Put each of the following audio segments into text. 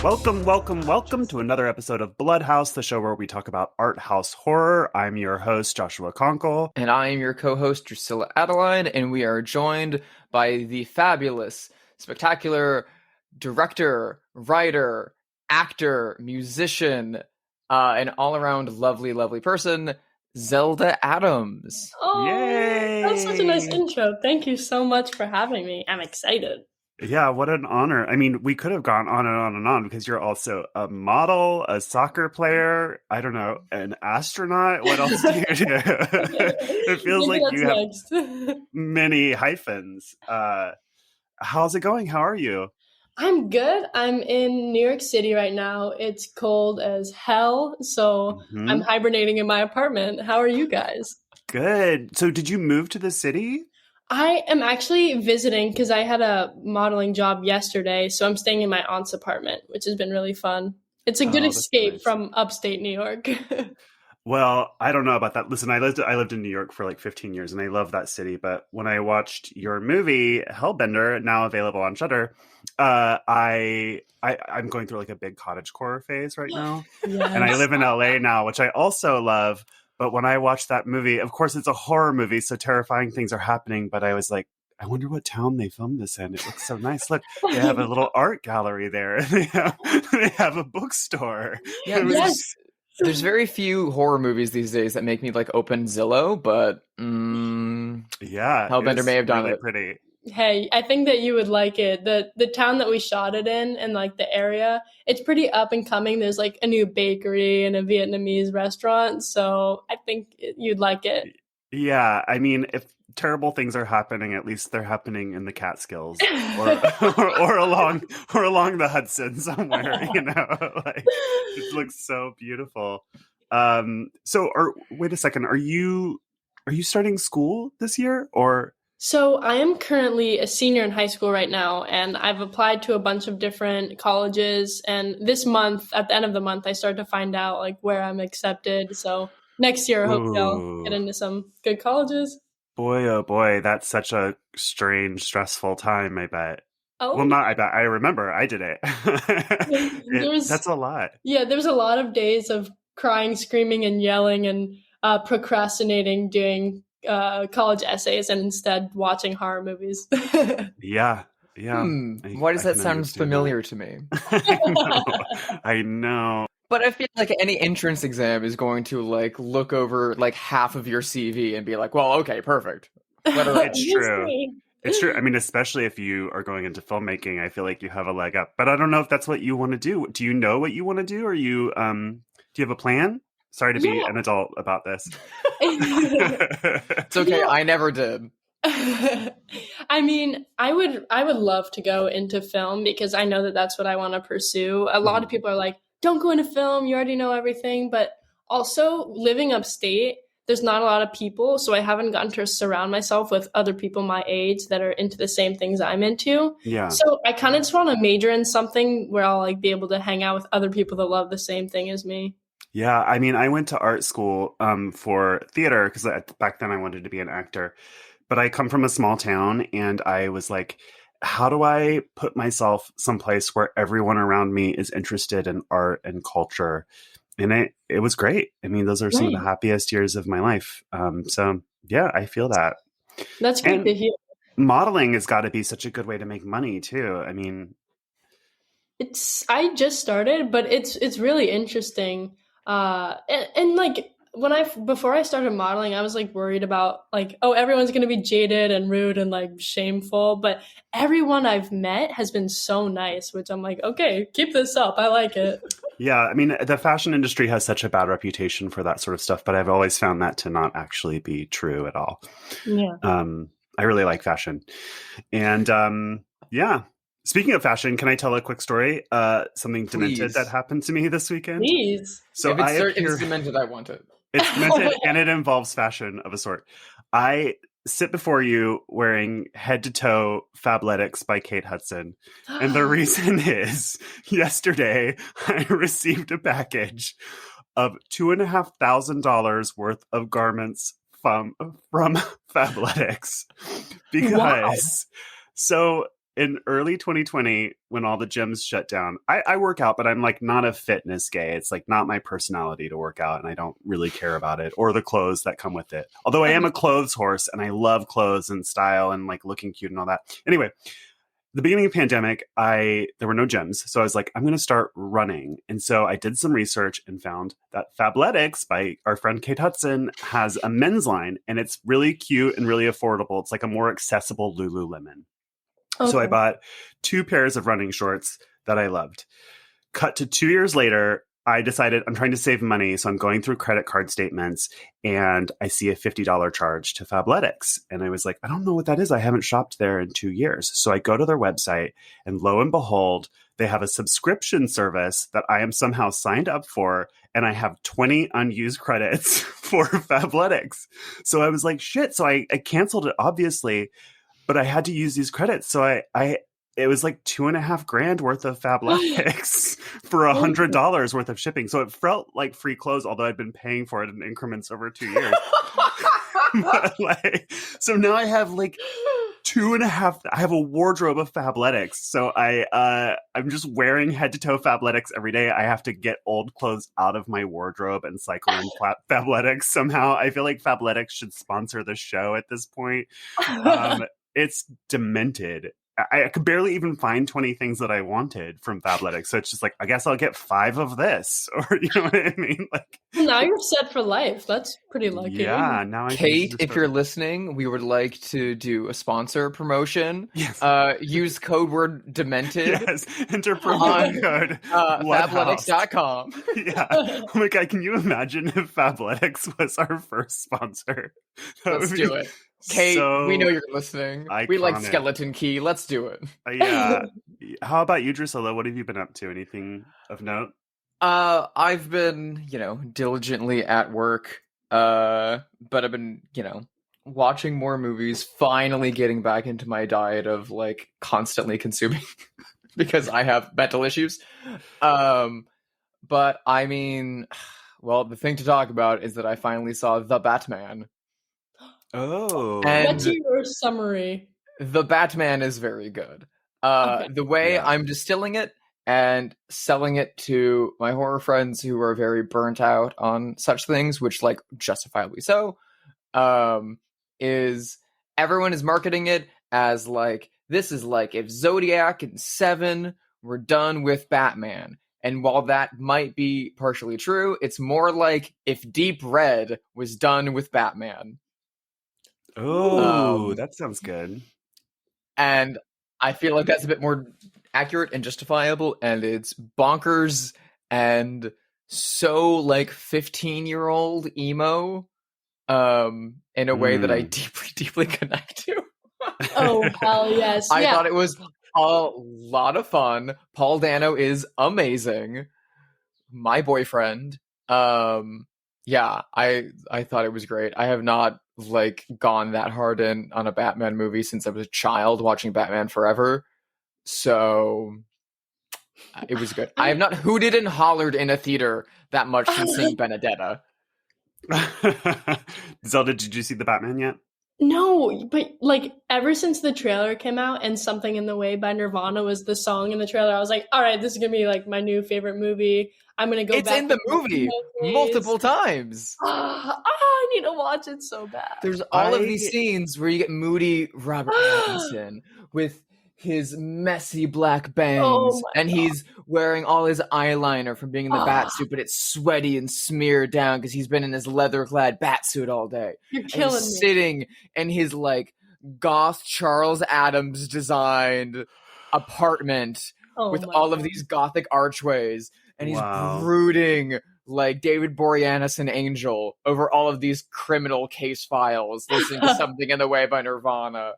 Welcome to another episode of Bloodhouse, the show where we talk about art house horror. I'm your host, Joshua Conkle. And I am your co-host, Drusilla Adams, and we are joined by the fabulous, spectacular director, writer, actor, musician, and all-around lovely, lovely person, Zelda Adams. Oh, Yay! That's such a nice intro. Thank you so much for having me. I'm excited. Yeah, what an honor. I mean, we could have gone on and on and on because you're also a model, a soccer player, I don't know, an astronaut. What else do you do? It feels like you have many hyphens. How's it going? How are you? I'm good. I'm in New York City right now. It's cold as hell, so I'm hibernating in my apartment. How are you guys? Good. So did you move to the city? I am actually visiting because I had a modeling job yesterday, so I'm staying in my aunt's apartment, which has been really fun. It's a good escape from upstate New York. Well, I don't know about that. Listen, I lived in New York for like 15 years, and I love that city. But when I watched your movie Hellbender, now available on Shudder, I'm going through like a big cottagecore phase right now, Yes. and I live in LA now, which I also love. But when I watched that movie, of course, it's a horror movie, so terrifying things are happening. But I was like, I wonder what town they filmed this in. It looks so nice. Look, they have a little art gallery there. They have a bookstore. Yeah, there's very few horror movies these days that make me like open Zillow, but yeah, Hellbender may have done really it. Pretty. Hey, I think that you would like it. The town that we shot it in and like the area, it's pretty up and coming. There's like a new bakery and a Vietnamese restaurant, so I think you'd like it. Yeah, I mean, if terrible things are happening, at least they're happening in the Catskills or along the Hudson somewhere. You know, like it looks so beautiful. Wait a second, are you starting school this year or? So I am currently a senior in high school right now, and I've applied to a bunch of different colleges. And this month, at the end of the month, I start to find out like where I'm accepted. So next year, hopefully I'll get into some good colleges. Boy, oh boy, that's such a strange, stressful time, I bet. Oh, well, not I bet. I remember I did it. That's a lot. Yeah, there's a lot of days of crying, screaming, and yelling and procrastinating doing college essays and instead watching horror movies. Yeah. Why does that sound familiar to me? I know. But I feel like any entrance exam is going to like look over like half of your CV and be like, well, okay, perfect. It's true. It's true. I mean, especially if you are going into filmmaking, I feel like you have a leg up. But I don't know if that's what you want to do. Do you know what you want to do? Or do you have a plan? Sorry to be an adult about this. It's okay. I never did. I mean, I would love to go into film because I know that that's what I want to pursue. A lot of people are like, don't go into film. You already know everything. But also living upstate, there's not a lot of people. So I haven't gotten to surround myself with other people my age that are into the same things I'm into. Yeah. So I kind of just want to major in something where I'll like be able to hang out with other people that love the same thing as me. Yeah, I mean, I went to art school for theater because back then I wanted to be an actor. But I come from a small town and I was like, how do I put myself someplace where everyone around me is interested in art and culture? And it was great. I mean, those are some of the happiest years of my life. So, yeah, I feel that. That's great to hear. Modeling has got to be such a good way to make money, too. I mean, I just started, but it's really interesting. And like before I started modeling, I was like worried about like, oh, everyone's going to be jaded and rude and like shameful. But everyone I've met has been so nice, which I'm like, okay, keep this up. I like it. Yeah. I mean, the fashion industry has such a bad reputation for that sort of stuff, but I've always found that to not actually be true at all. Yeah. I really like fashion. And yeah. Speaking of fashion, can I tell a quick story? Something Demented that happened to me this weekend. Please. So if it's Demented, I want it. It's Demented and it involves fashion of a sort. I sit before you wearing head-to-toe Fabletics by Kate Hudson. And the reason is, yesterday I received a package of $2,500 worth of garments from Fabletics. Because, so in early 2020, when all the gyms shut down, I work out, but I'm like not a fitness gay. It's like not my personality to work out, and I don't really care about it or the clothes that come with it. Although I am a clothes horse and I love clothes and style and like looking cute and all that. Anyway, the beginning of the pandemic, there were no gyms. So I was like, I'm going to start running. And so I did some research and found that Fabletics by our friend Kate Hudson has a men's line, and it's really cute and really affordable. It's like a more accessible Lululemon. Okay. So I bought 2 pairs of running shorts that I loved. Cut to 2 years later, I decided I'm trying to save money. So I'm going through credit card statements and I see a $50 charge to Fabletics. And I was like, I don't know what that is. I haven't shopped there in 2 years. So I go to their website and lo and behold, they have a subscription service that I am somehow signed up for. And I have 20 unused credits for Fabletics. So I was like, shit. So I canceled it, obviously, but I had to use these credits. So it was like $2,500 worth of Fabletics for $100 worth of shipping. So it felt like free clothes, although I'd been paying for it in increments over 2 years. But like, so now I have like I have a wardrobe of Fabletics. So I'm just wearing head to toe Fabletics every day. I have to get old clothes out of my wardrobe and cycle in Fabletics somehow. I feel like Fabletics should sponsor the show at this point. It's Demented. I could barely even find 20 things that I wanted from Fabletics. So it's just like, I guess I'll get 5 of this. Or, you know what I mean? Like, now you're set for life. That's pretty lucky. Yeah. Now Kate, if you're listening, we would like to do a sponsor promotion. Yes. Use code word Demented. Yes. Enter promo code Fabletics.com. Yeah. Oh my God. Can you imagine if Fabletics was our first sponsor? Let's do it. Kate, we know you're listening. Iconic. We like Skeleton Key. Let's do it. Yeah. How about you, Drusilla? What have you been up to? Anything of note? I've been, diligently at work. But I've been, watching more movies, finally getting back into my diet of like constantly consuming because I have mental issues. But I mean, well, the thing to talk about is that I finally saw The Batman. Oh. And what's your summary? The Batman is very good. The way I'm distilling it and selling it to my horror friends who are very burnt out on such things, which like justifiably so, is everyone is marketing it as like, this is like if Zodiac and Seven were done with Batman. And while that might be partially true, it's more like if Deep Red was done with Batman. Oh, that sounds good. And I feel like that's a bit more accurate and justifiable, and it's bonkers and so like 15-year-old emo in a way that I deeply, deeply connect to. Oh, hell yes. I thought it was a lot of fun. Paul Dano is amazing. My boyfriend. Yeah, I thought it was great. I have not like gone that hard in on a Batman movie since I was a child watching Batman Forever. So it was good. I have not hooted and hollered in a theater that much since seeing Benedetta. Zelda, did you see The Batman yet? No, but like ever since the trailer came out and Something in the Way by Nirvana was the song in the trailer, I was like, all right, this is going to be like my new favorite movie. I'm going to go back. It's in the movie multiple times. I need to watch it so bad. There's all of these scenes where you get moody Robert Pattinson with his messy black bangs, and he's wearing all his eyeliner from being in the bat suit, but it's sweaty and smeared down because he's been in his leather-clad bat suit all day. You're killing me. Sitting in his like goth Charles Adams designed apartment with all of these gothic archways, and he's brooding like David Boreanaz and Angel over all of these criminal case files, listening to Something in the Way by Nirvana.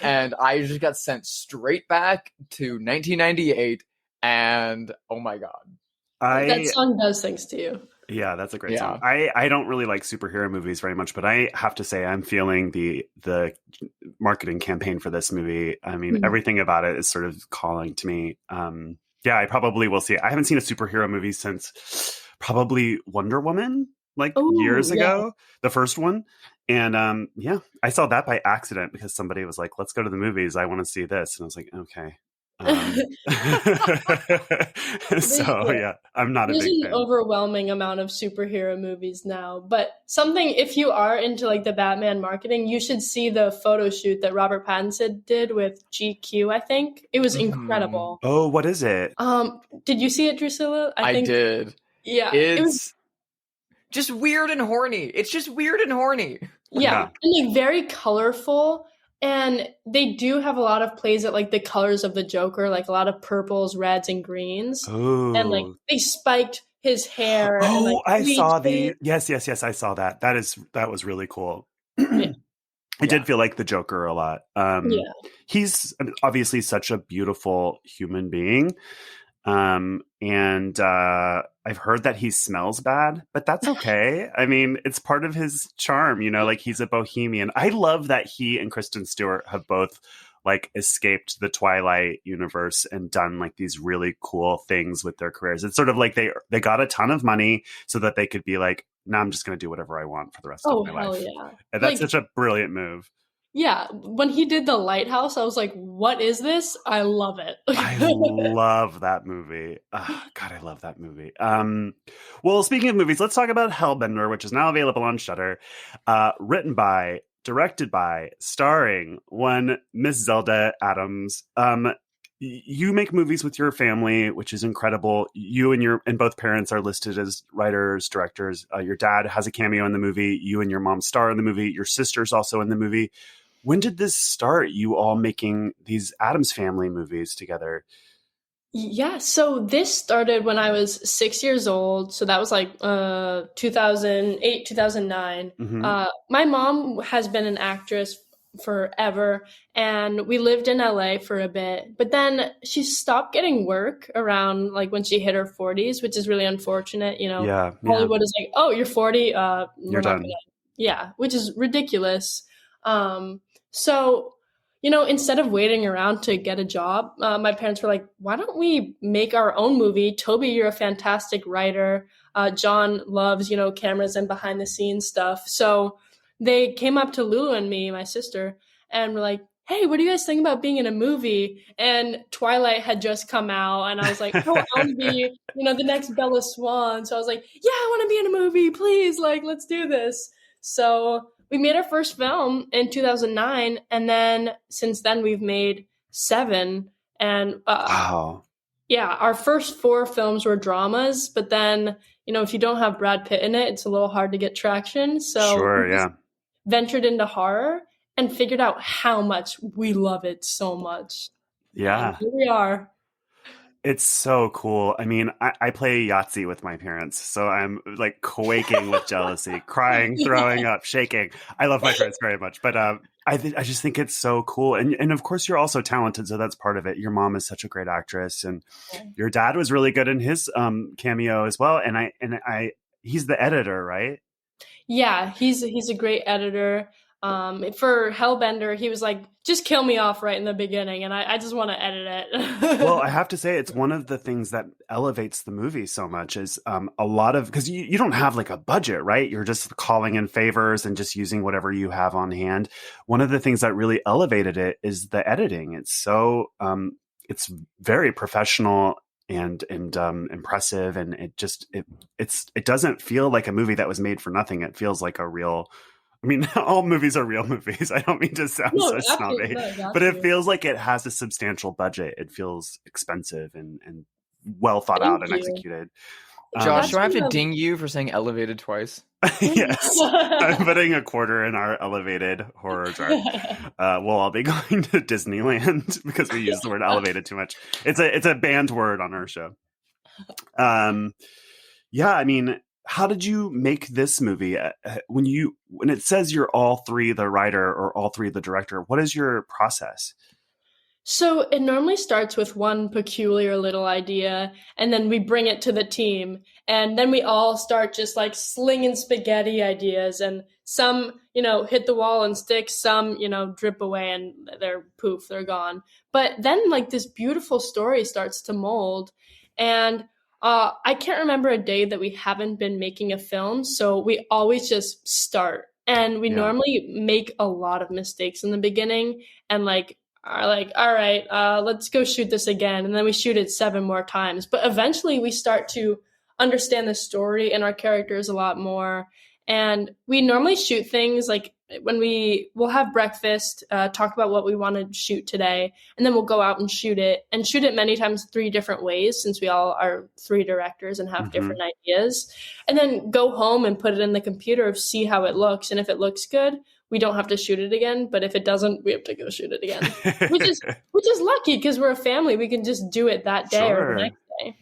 And I just got sent straight back to 1998, and oh my god. That song does things to you. Yeah, that's a great song. I don't really like superhero movies very much, but I have to say I'm feeling the marketing campaign for this movie. I mean, everything about it is sort of calling to me. Yeah, I probably will see it. I haven't seen a superhero movie since probably Wonder Woman. like Oh, years yeah. ago, the first one. And yeah, I saw that by accident because somebody was like, let's go to the movies. I want to see this. And I was like, okay. So Yeah. yeah, I'm not a There's big an fan. overwhelming amount of superhero movies now, but something, if you are into like the Batman marketing, you should see the photo shoot that Robert Pattinson did with GQ, I think. It was Mhm. incredible. Oh, what is it? Did you see it, Drusilla? I I think, did. yeah, it was, It's just weird and horny. It's just weird and horny. yeah, Yeah. and like very colorful. And they do have a lot of plays at like the colors of the Joker, like a lot of purples, reds, and greens. And like Oh, they spiked his hair and like oh, I bleached saw it. the yes. I saw that. That was really cool. Yeah, I did feel like the Joker a lot. yeah. He's obviously such a beautiful human being. And I've heard that he smells bad, but that's okay. I mean, it's part of his charm, like he's a bohemian. I love that he and Kristen Stewart have both like escaped the Twilight universe and done like these really cool things with their careers. It's sort of like they got a ton of money so that they could be like, now I'm just going to do whatever I want for the rest of Oh, my hell life. yeah. And that's Like, such a brilliant move. yeah, when he did The Lighthouse, I was like, what is this? I love it. I love that movie. God, I love that movie. Well, speaking of movies, let's talk about Hellbender, which is now available on Shudder. Written by, directed by, starring one Miss Zelda Adams. You make movies with your family, which is incredible. You and both parents are listed as writers, directors. Your dad has a cameo in the movie. You and your mom star in the movie. Your sister's also in the movie. When did this start? You all making these Adams Family movies together? Yeah, so this started when I was 6 years old. So that was like 2008, 2009. Mm-hmm. My mom has been an actress forever, and we lived in LA for a bit. But then she stopped getting work around like when she hit her 40s, which is really unfortunate. Yeah, yeah. Hollywood is like, oh, you're 40, You're we're not done. gonna, yeah, which is ridiculous. So instead of waiting around to get a job, my parents were like, why don't we make our own movie? Toby, you're a fantastic writer. John loves, cameras and behind the scenes stuff. So they came up to Lulu and me, my sister, and were like, hey, what do you guys think about being in a movie? And Twilight had just come out, and I was like, oh, I want to be, the next Bella Swan. So I was like, yeah, I want to be in a movie, please, like, let's do this. So we made our first film in 2009, and then since then we've made 7. And Wow. yeah, our first 4 films were dramas, but then if you don't have Brad Pitt in it, it's a little hard to get traction. So Sure, we just yeah. ventured into horror and figured out how much we love it so much. And Yeah. here we are. It's so cool. I mean, I play Yahtzee with my parents, so I'm like quaking with jealousy, crying, throwing up, shaking. I love my parents very much, but I just think it's so cool. And of course, you're also talented, so that's part of it. Your mom is such a great actress, and your dad was really good in his cameo as well. And I he's the editor, right? Yeah, he's a great editor. For Hellbender, he was like, just kill me off right in the beginning, and I just want to edit it. Well, I have to say, it's one of the things that elevates the movie so much is a lot of, because you don't have like a budget, right? You're just calling in favors and just using whatever you have on hand. One of the things that really elevated it is the editing. It's so, it's very professional and impressive, and it doesn't feel like a movie that was made for nothing. It feels like a real. I mean, all movies are real movies. I don't mean to sound No, so absolutely, snobby, no, but it exactly. feels like it has a substantial budget. It feels expensive and well thought Thank out and you. excuted. Josh, That's do I have to one ding you for saying elevated twice? Yes, I'm of putting a quarter in our elevated horror jar. We'll all be going to Disneyland because we use the word elevated too much. It's a banned word on our show. Yeah, I mean, how did you make this movie? When it says you're all 3 the writer or all 3 the director, what is your process? So it normally starts with one peculiar little idea, and then we bring it to the team, and then we all start just like slinging spaghetti ideas, and some, hit the wall and stick, some, drip away and they're poof, they're gone. But then like this beautiful story starts to mold, and I can't remember a day that we haven't been making a film, so we always just start. And we Yeah. normally make a lot of mistakes in the beginning and like are like, all right, let's go shoot this again. And then we shoot it 7 more times. But eventually we start to understand the story and our characters a lot more. And we normally shoot things like when we'll have breakfast, talk about what we want to shoot today, and then we'll go out and shoot it many times 3 different ways since we all are 3 directors and have different ideas, and then go home and put it in the computer, see how it looks, and if it looks good, we don't have to shoot it again, but if it doesn't, we have to go shoot it again, which is lucky because we're a family. We can just do it that day or the next day.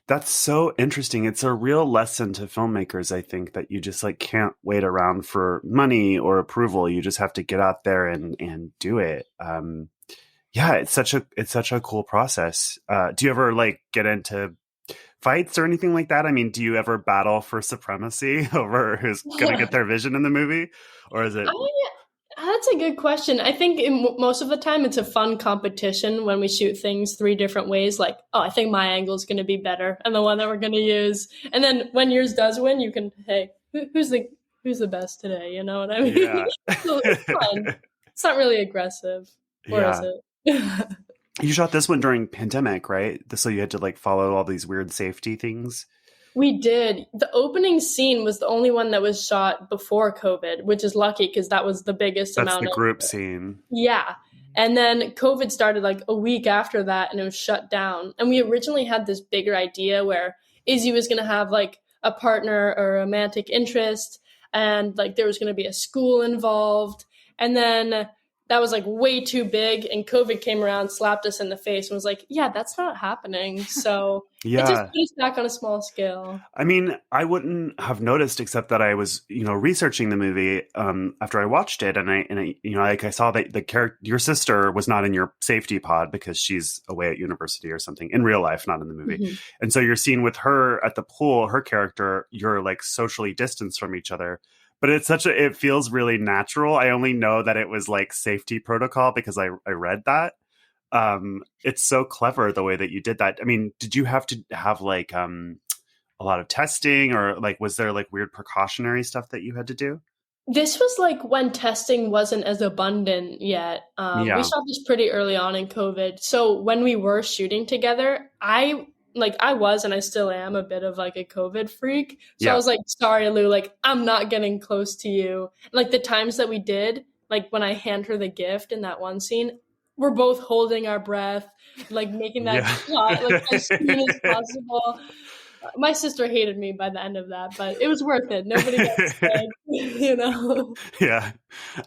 That's so interesting. It's a real lesson to filmmakers, I think, that you just like can't wait around for money or approval. You just have to get out there and do it. Yeah, it's such a cool process. Do you ever like get into fights or anything like that? I mean, do you ever battle for supremacy over who's going to get their vision in the movie? Or is it... That's a good question. I think most of the time it's a fun competition when we shoot things 3 different ways. Like, oh, I think my angle is going to be better and the one that we're going to use. And then when yours does win, you can, hey, who's the best today? You know what I mean? Yeah. So it's fun. It's not really aggressive. Or is it? You shot this one during pandemic, right? So you had to like follow all these weird safety things. We did. The opening scene was the only one that was shot before COVID, which is lucky because that was the biggest amount. That's the group scene. Yeah. And then COVID started like a week after that and it was shut down. And we originally had this bigger idea where Izzy was going to have like a partner or a romantic interest and like there was going to be a school involved. And then that was like way too big and COVID came around, slapped us in the face and was like, yeah, that's not happening. So it just put us back on a small scale. I mean, I wouldn't have noticed except that I was, researching the movie after I watched it. And I like I saw that the character, your sister was not in your safety pod because she's away at university or something in real life, not in the movie. Mm-hmm. And so you're seen with her at the pool, her character, you're like socially distanced from each other. But it feels really natural. I only know that it was like safety protocol because I read that. It's so clever the way that you did that. I mean, did you have to have like a lot of testing or like, was there like weird precautionary stuff that you had to do? This was like when testing wasn't as abundant yet. We shot this pretty early on in COVID. So when we were shooting together, I was, and I still am a bit of like a COVID freak. So I was like, sorry, Lou, like, I'm not getting close to you. And, like the times that we did, like when I hand her the gift in that one scene, we're both holding our breath, like making that shot like as soon as possible. My sister hated me by the end of that, but it was worth it. Nobody got sick, Yeah.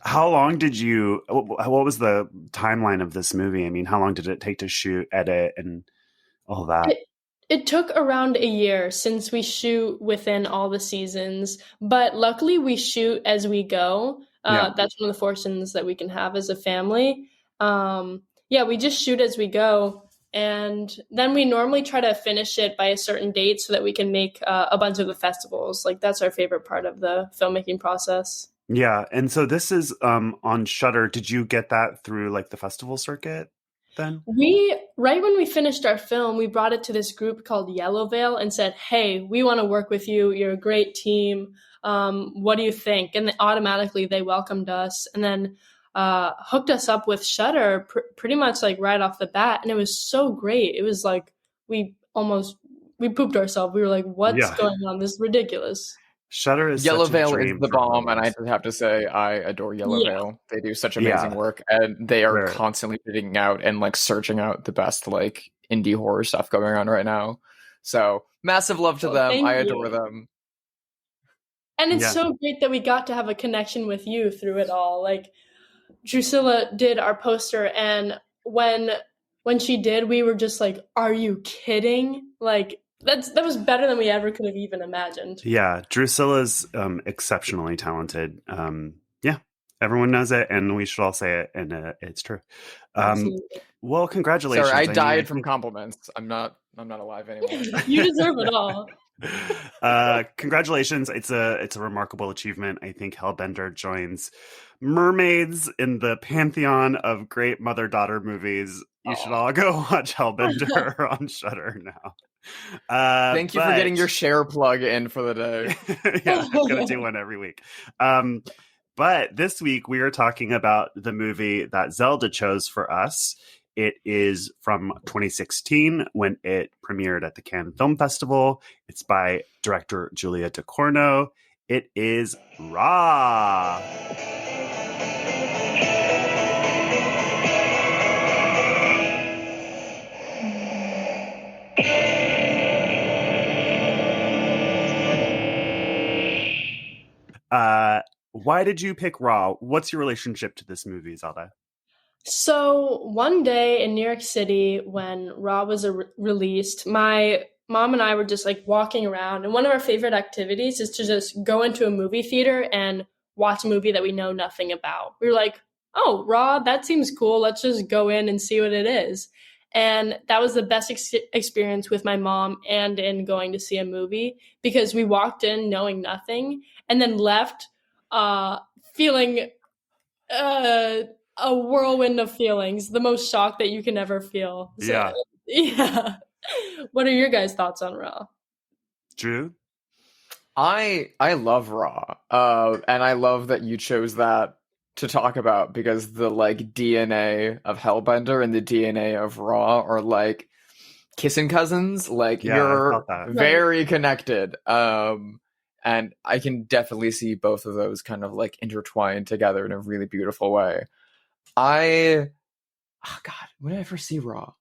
How long what was the timeline of this movie? I mean, how long did it take to shoot, edit, and all that? It took around a year since we shoot within all the seasons, but luckily we shoot as we go. That's one of the fortunes that we can have as a family. We just shoot as we go. And then we normally try to finish it by a certain date so that we can make a bunch of the festivals. Like that's our favorite part of the filmmaking process. Yeah. And so this is on Shudder. Did you get that through like the festival circuit? Then right when we finished our film, we brought it to this group called Yellow Veil and said, hey, we want to work with you. You're a great team. What do you think? And automatically they welcomed us and then hooked us up with Shudder pretty much like right off the bat. And it was so great. It was like we pooped ourselves. We were like, what's going on? This is ridiculous. Shudder is Yellow such a Veil dream is the bomb, and I just have to say I adore Yellow Veil. They do such amazing work, and they are constantly putting out and like searching out the best like indie horror stuff going on right now. So massive love to them. I adore them. And it's so great that we got to have a connection with you through it all. Like Drusilla did our poster, and when she did, we were just like, "Are you kidding?" Like. That was better than we ever could have even imagined. Yeah, Drusilla's exceptionally talented. Everyone knows it, and we should all say it, and it's true. Well, congratulations! Sorry, I died from compliments. I'm not alive anymore. You deserve it all. Congratulations! It's a remarkable achievement. I think Hellbender joins mermaids in the pantheon of great mother-daughter movies. You should all go watch Hellbender on Shudder now. Thank you for getting your share plug in for the day. Yeah, I'm going to do one every week. But this week we are talking about the movie that Zelda chose for us. It is from 2016 when it premiered at the Cannes Film Festival. It's by director Julia Ducournau. It is Raw. Why did you pick Raw? What's your relationship to this movie, Zelda? So one day in New York City when Raw was released, my mom and I were just like walking around, and one of our favorite activities is to just go into a movie theater and watch a movie that we know nothing about. We were like, oh, Raw, that seems cool. Let's just go in and see what it is. And that was the best experience with my mom and in going to see a movie, because we walked in knowing nothing and then left feeling a whirlwind of feelings, the most shock that you can ever feel. So, yeah. What are your guys' thoughts on Raw? Drew? I love Raw, and I love that you chose that to talk about, because the like DNA of Hellbender and the DNA of Raw are like kissing cousins. Like, you're very connected. And I can definitely see both of those kind of like intertwined together in a really beautiful way. Oh God, when did I first see Raw?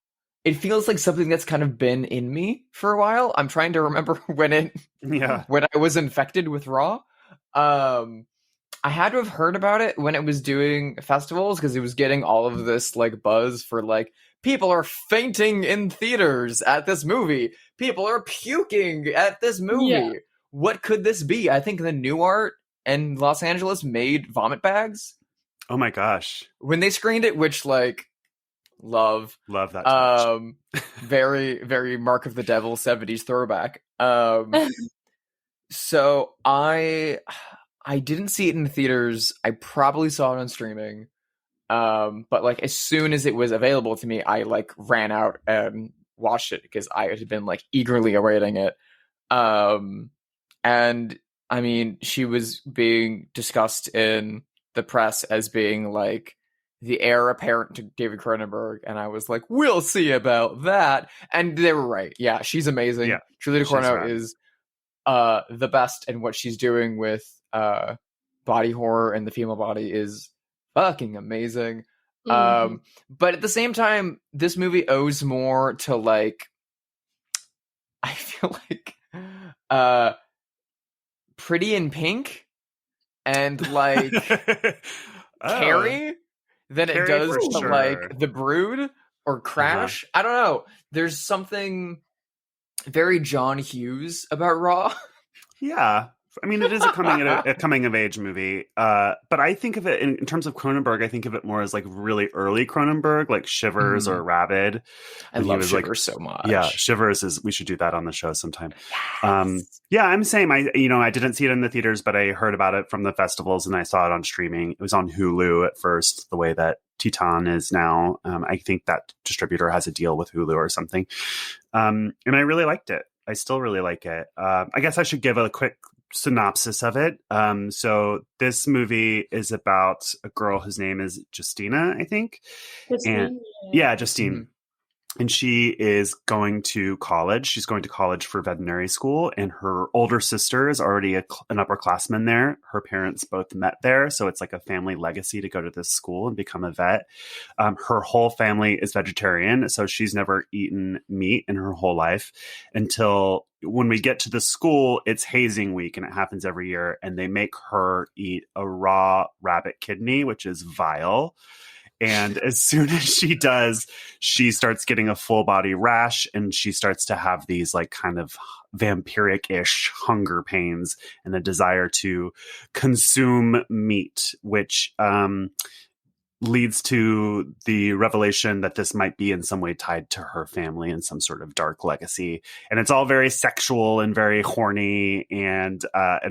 It feels like something that's kind of been in me for a while. I'm trying to remember when I was infected with Raw. I had to have heard about it when it was doing festivals, because it was getting all of this like buzz for like, people are fainting in theaters at this movie. People are puking at this movie. Yeah. What could this be? I think the New Art in Los Angeles made vomit bags. Oh my gosh. When they screened it, which like love that touch. Very, very Mark of the Devil 70s throwback. So I didn't see it in the theaters. I probably saw it on streaming. But like as soon as it was available to me, I like ran out and watched it, because I had been like eagerly awaiting it. And I mean, she was being discussed in the press as being like the heir apparent to David Cronenberg, and I was like, we'll see about that. And they were right. Yeah, she's amazing. Yeah, Julia Ducournau is the best, and what she's doing with body horror and the female body is fucking amazing. Mm-hmm. But at the same time, this movie owes more to like, I feel like Pretty in Pink and like Carrie than it does to like The Brood or Crash. I don't know. There's something very John Hughes about Raw. Yeah. I mean, it is a coming of age movie, but I think of it in terms of Cronenberg. I think of it more as like really early Cronenberg, like Shivers or Rabid. I love Shivers so much. Yeah, Shivers is. We should do that on the show sometime. Yes. Yeah, I'm same. I didn't see it in the theaters, but I heard about it from the festivals and I saw it on streaming. It was on Hulu at first, the way that Titan is now. I think that distributor has a deal with Hulu or something, and I really liked it. I still really like it. I guess I should give a quick synopsis of it. So this movie is about a girl whose name is Justina, I think. Justine. Mm-hmm. And she is going to college. She's going to college for veterinary school, and her older sister is already an upperclassman there. Her parents both met there, so it's like a family legacy to go to this school and become a vet. Her whole family is vegetarian, so she's never eaten meat in her whole life until when we get to the school, it's hazing week, and it happens every year, and they make her eat a raw rabbit kidney, which is vile. And as soon as she does, she starts getting a full body rash, and she starts to have these like kind of vampiric-ish hunger pains and a desire to consume meat, which leads to the revelation that this might be in some way tied to her family and some sort of dark legacy. And it's all very sexual and very horny and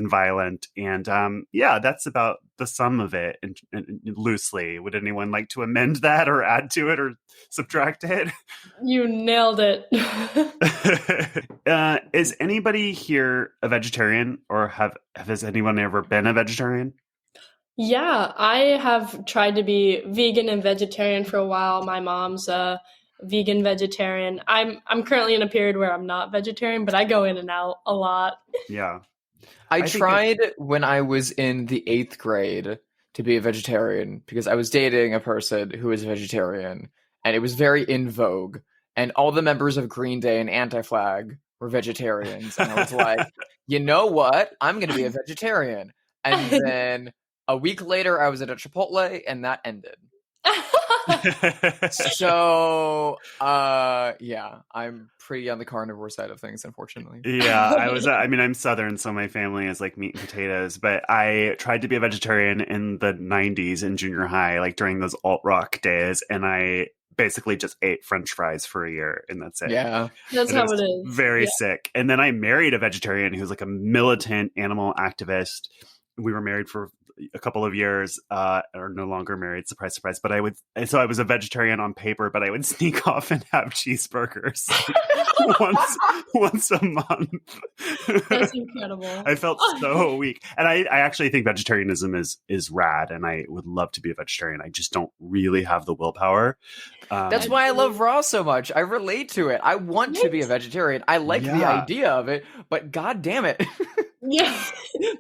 violent. And that's about the sum of it. And loosely, would anyone like to amend that or add to it or subtract it? You nailed it. Is anybody here a vegetarian, or has anyone ever been a vegetarian? Yeah, I have tried to be vegan and vegetarian for a while. My mom's a vegan vegetarian. I'm currently in a period where I'm not vegetarian, but I go in and out a lot. Yeah. I tried when I was in the 8th grade to be a vegetarian because I was dating a person who was a vegetarian, and it was very in vogue. And all the members of Green Day and Anti-Flag were vegetarians. And I was like, you know what? I'm going to be a vegetarian. And then a week later, I was at a Chipotle, and that ended. So, I'm pretty on the carnivore side of things, unfortunately. Yeah, I'm Southern, so my family is like meat and potatoes, but I tried to be a vegetarian in the 90s in junior high, like during those alt rock days, and I basically just ate French fries for a year, and that's it. Yeah, that's how it is. Very sick. And then I married a vegetarian who's like a militant animal activist. We were married for a couple of years, are no longer married. Surprise, surprise. But I was a vegetarian on paper, but I would sneak off and have cheeseburgers once a month. That's incredible. I felt so weak. And I actually think vegetarianism is rad, and I would love to be a vegetarian. I just don't really have the willpower. That's why I love raw so much. I relate to it. I want to be a vegetarian. I like the idea of it, but god damn it. Yeah,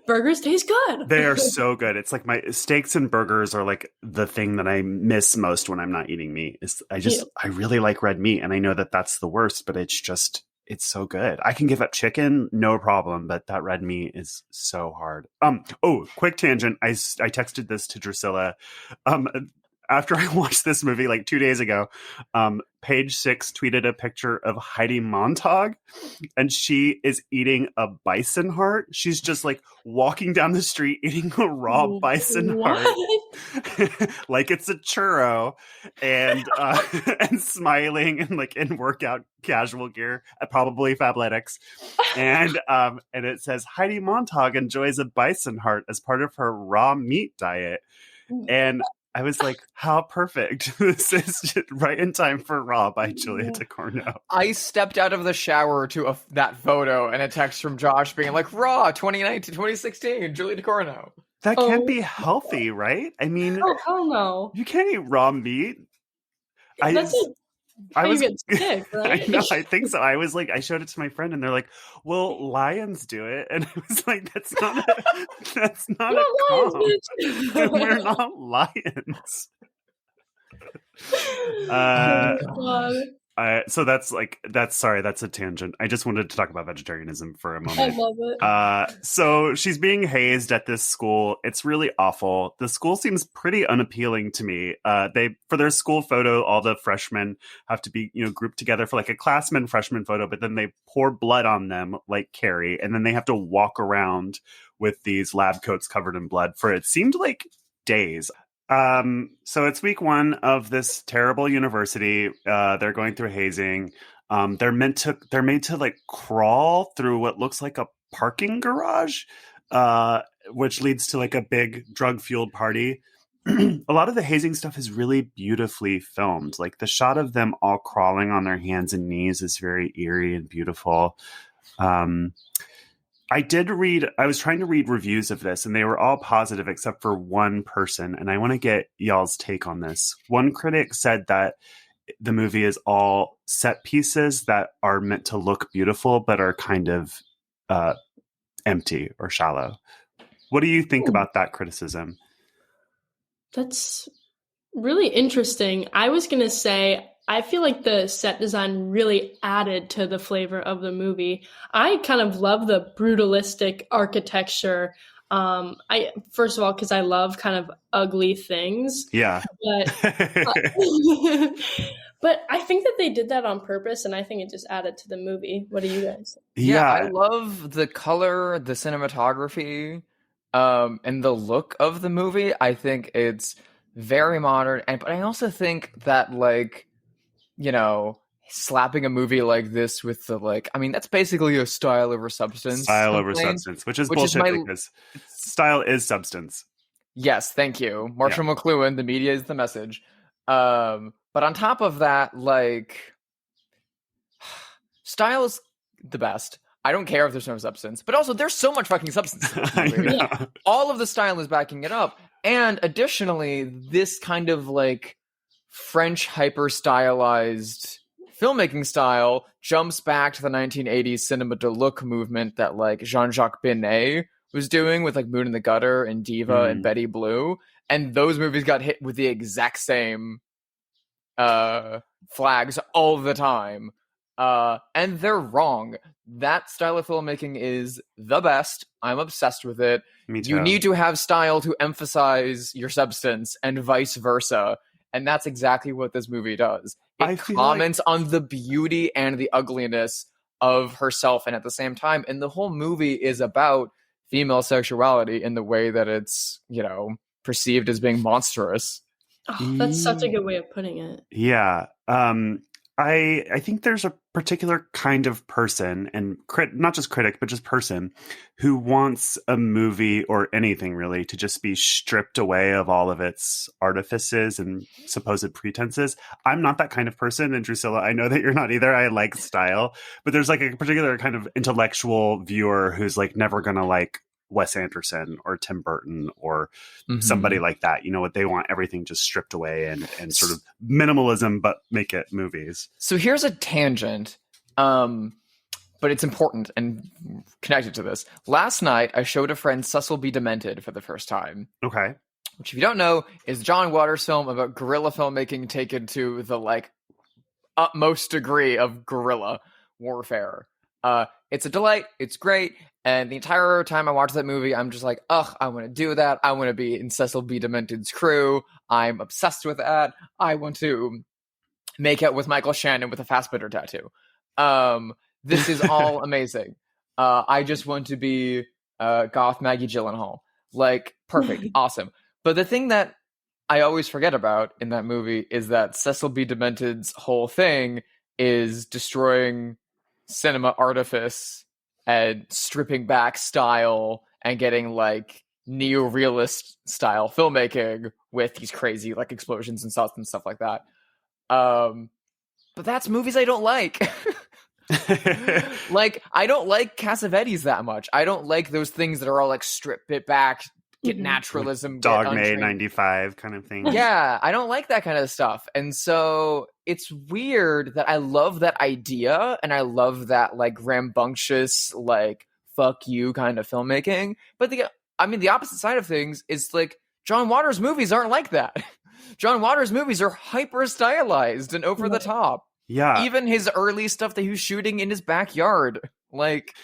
burgers taste good. They are so good. It's like my steaks and burgers are like the thing that I miss most when I'm not eating meat. I really like red meat, and I know that that's the worst, but it's so good. I can give up chicken, no problem, but that red meat is so hard. Quick tangent. I texted this to Drusilla. After I watched this movie like 2 days ago, Page Six tweeted a picture of Heidi Montag, and she is eating a bison heart. She's just like walking down the street eating a raw bison heart like it's a churro, and smiling and like in workout casual gear, probably Fabletics, and it says Heidi Montag enjoys a bison heart as part of her raw meat diet, and I was like, how perfect. This is just right in time for Raw by Julia Ducournau. I stepped out of the shower to that photo and a text from Josh being like, Raw 2019, 2016, Julia Ducournau. That can't be healthy, right? I mean, hell no. You can't eat raw meat. You get sick, right? I know, I think so. I was like, I showed it to my friend, and they're like, "Well, lions do it," and I was like, "That's not a comp. We're not lions." So that's a tangent. I just wanted to talk about vegetarianism for a moment. I love it. So she's being hazed at this school. It's really awful. The school seems pretty unappealing to me. For their school photo, all the freshmen have to be, grouped together for like a classman freshman photo, but then they pour blood on them like Carrie, and then they have to walk around with these lab coats covered in blood for it seemed like days. So it's week 1 of this terrible university. They're going through hazing. They're made to like crawl through what looks like a parking garage, which leads to like a big drug fueled party. A lot of the hazing stuff is really beautifully filmed. Like the shot of them all crawling on their hands and knees is very eerie and beautiful. I was trying to read reviews of this, and they were all positive except for one person, and I want to get y'all's take on this. One critic said that the movie is all set pieces that are meant to look beautiful but are kind of empty or shallow. What do you think about that criticism? That's really interesting. I was going to say, I feel like the set design really added to the flavor of the movie. I kind of love the brutalistic architecture. First of all, because I love kind of ugly things. Yeah. But but I think that they did that on purpose, and I think it just added to the movie. What do you guys think? Yeah, I love the color, the cinematography, and the look of the movie. I think it's very modern, but I also think that, like, you know, slapping a movie like this with the, like, I mean, that's basically a style over substance Style over complaint, substance, which is which is bullshit my because style is substance. yes, thank you, Marshall McLuhan. The media is the message. But on top of that, like, style is the best. I don't care if there's no substance, but also there's so much fucking substance in this movie. Yeah. All of the style is backing it up. And additionally, this kind of like French hyper stylized filmmaking style jumps back to the 1980s cinema de look movement that like Jean-Jacques Binet was doing with like Moon in the Gutter and Diva and Betty Blue. And those movies got hit with the exact same flags all the time. And they're wrong. That style of filmmaking is the best. I'm obsessed with it. Me too. You need to have style to emphasize your substance and vice versa. And that's exactly what this movie does. It comments on the beauty and the ugliness of herself, and at the same time, and the whole movie is about female sexuality in the way that it's, you know, perceived as being monstrous. Oh, that's such a good way of putting it. Yeah. I think there's a particular kind of person, and not just critic, but just person, who wants a movie or anything really to just be stripped away of all of its artifices and supposed pretenses. I'm not that kind of person, and Drusilla, I know that you're not either. I like style, but there's like a particular kind of intellectual viewer who's like never gonna like Wes Anderson or Tim Burton or somebody like that. You know what? They want everything just stripped away and sort of minimalism, but make it movies. So here's a tangent, but it's important and connected to this. Last night, I showed a friend Cecil B. Demented for the first time. Okay. Which, if you don't know, is John Waters' film about guerrilla filmmaking taken to the like utmost degree of guerrilla warfare. It's a delight. It's great. And the entire time I watch that movie, I'm just like, ugh, I want to do that. I want to be in Cecil B. Demented's crew. I'm obsessed with that. I want to make out with Michael Shannon with a Fassbinder tattoo. This is all amazing. I just want to be goth Maggie Gyllenhaal. Like, perfect. Awesome. But the thing that I always forget about in that movie is that Cecil B. Demented's whole thing is destroying cinema artifice and stripping back style and getting like neo-realist style filmmaking with these crazy like explosions and stuff like that. But that's movies I don't like. Like, I don't like Cassavetes that much. I don't like those things that are all like strip it back, get naturalism, like Dogma 95 kind of thing. Yeah, I don't like that kind of stuff. And so it's weird that I love that idea and I love that like rambunctious, like fuck you kind of filmmaking. But the opposite side of things is like John Waters movies aren't like that. John Waters movies are hyper stylized and over the top. Yeah. Even his early stuff that he was shooting in his backyard. Like,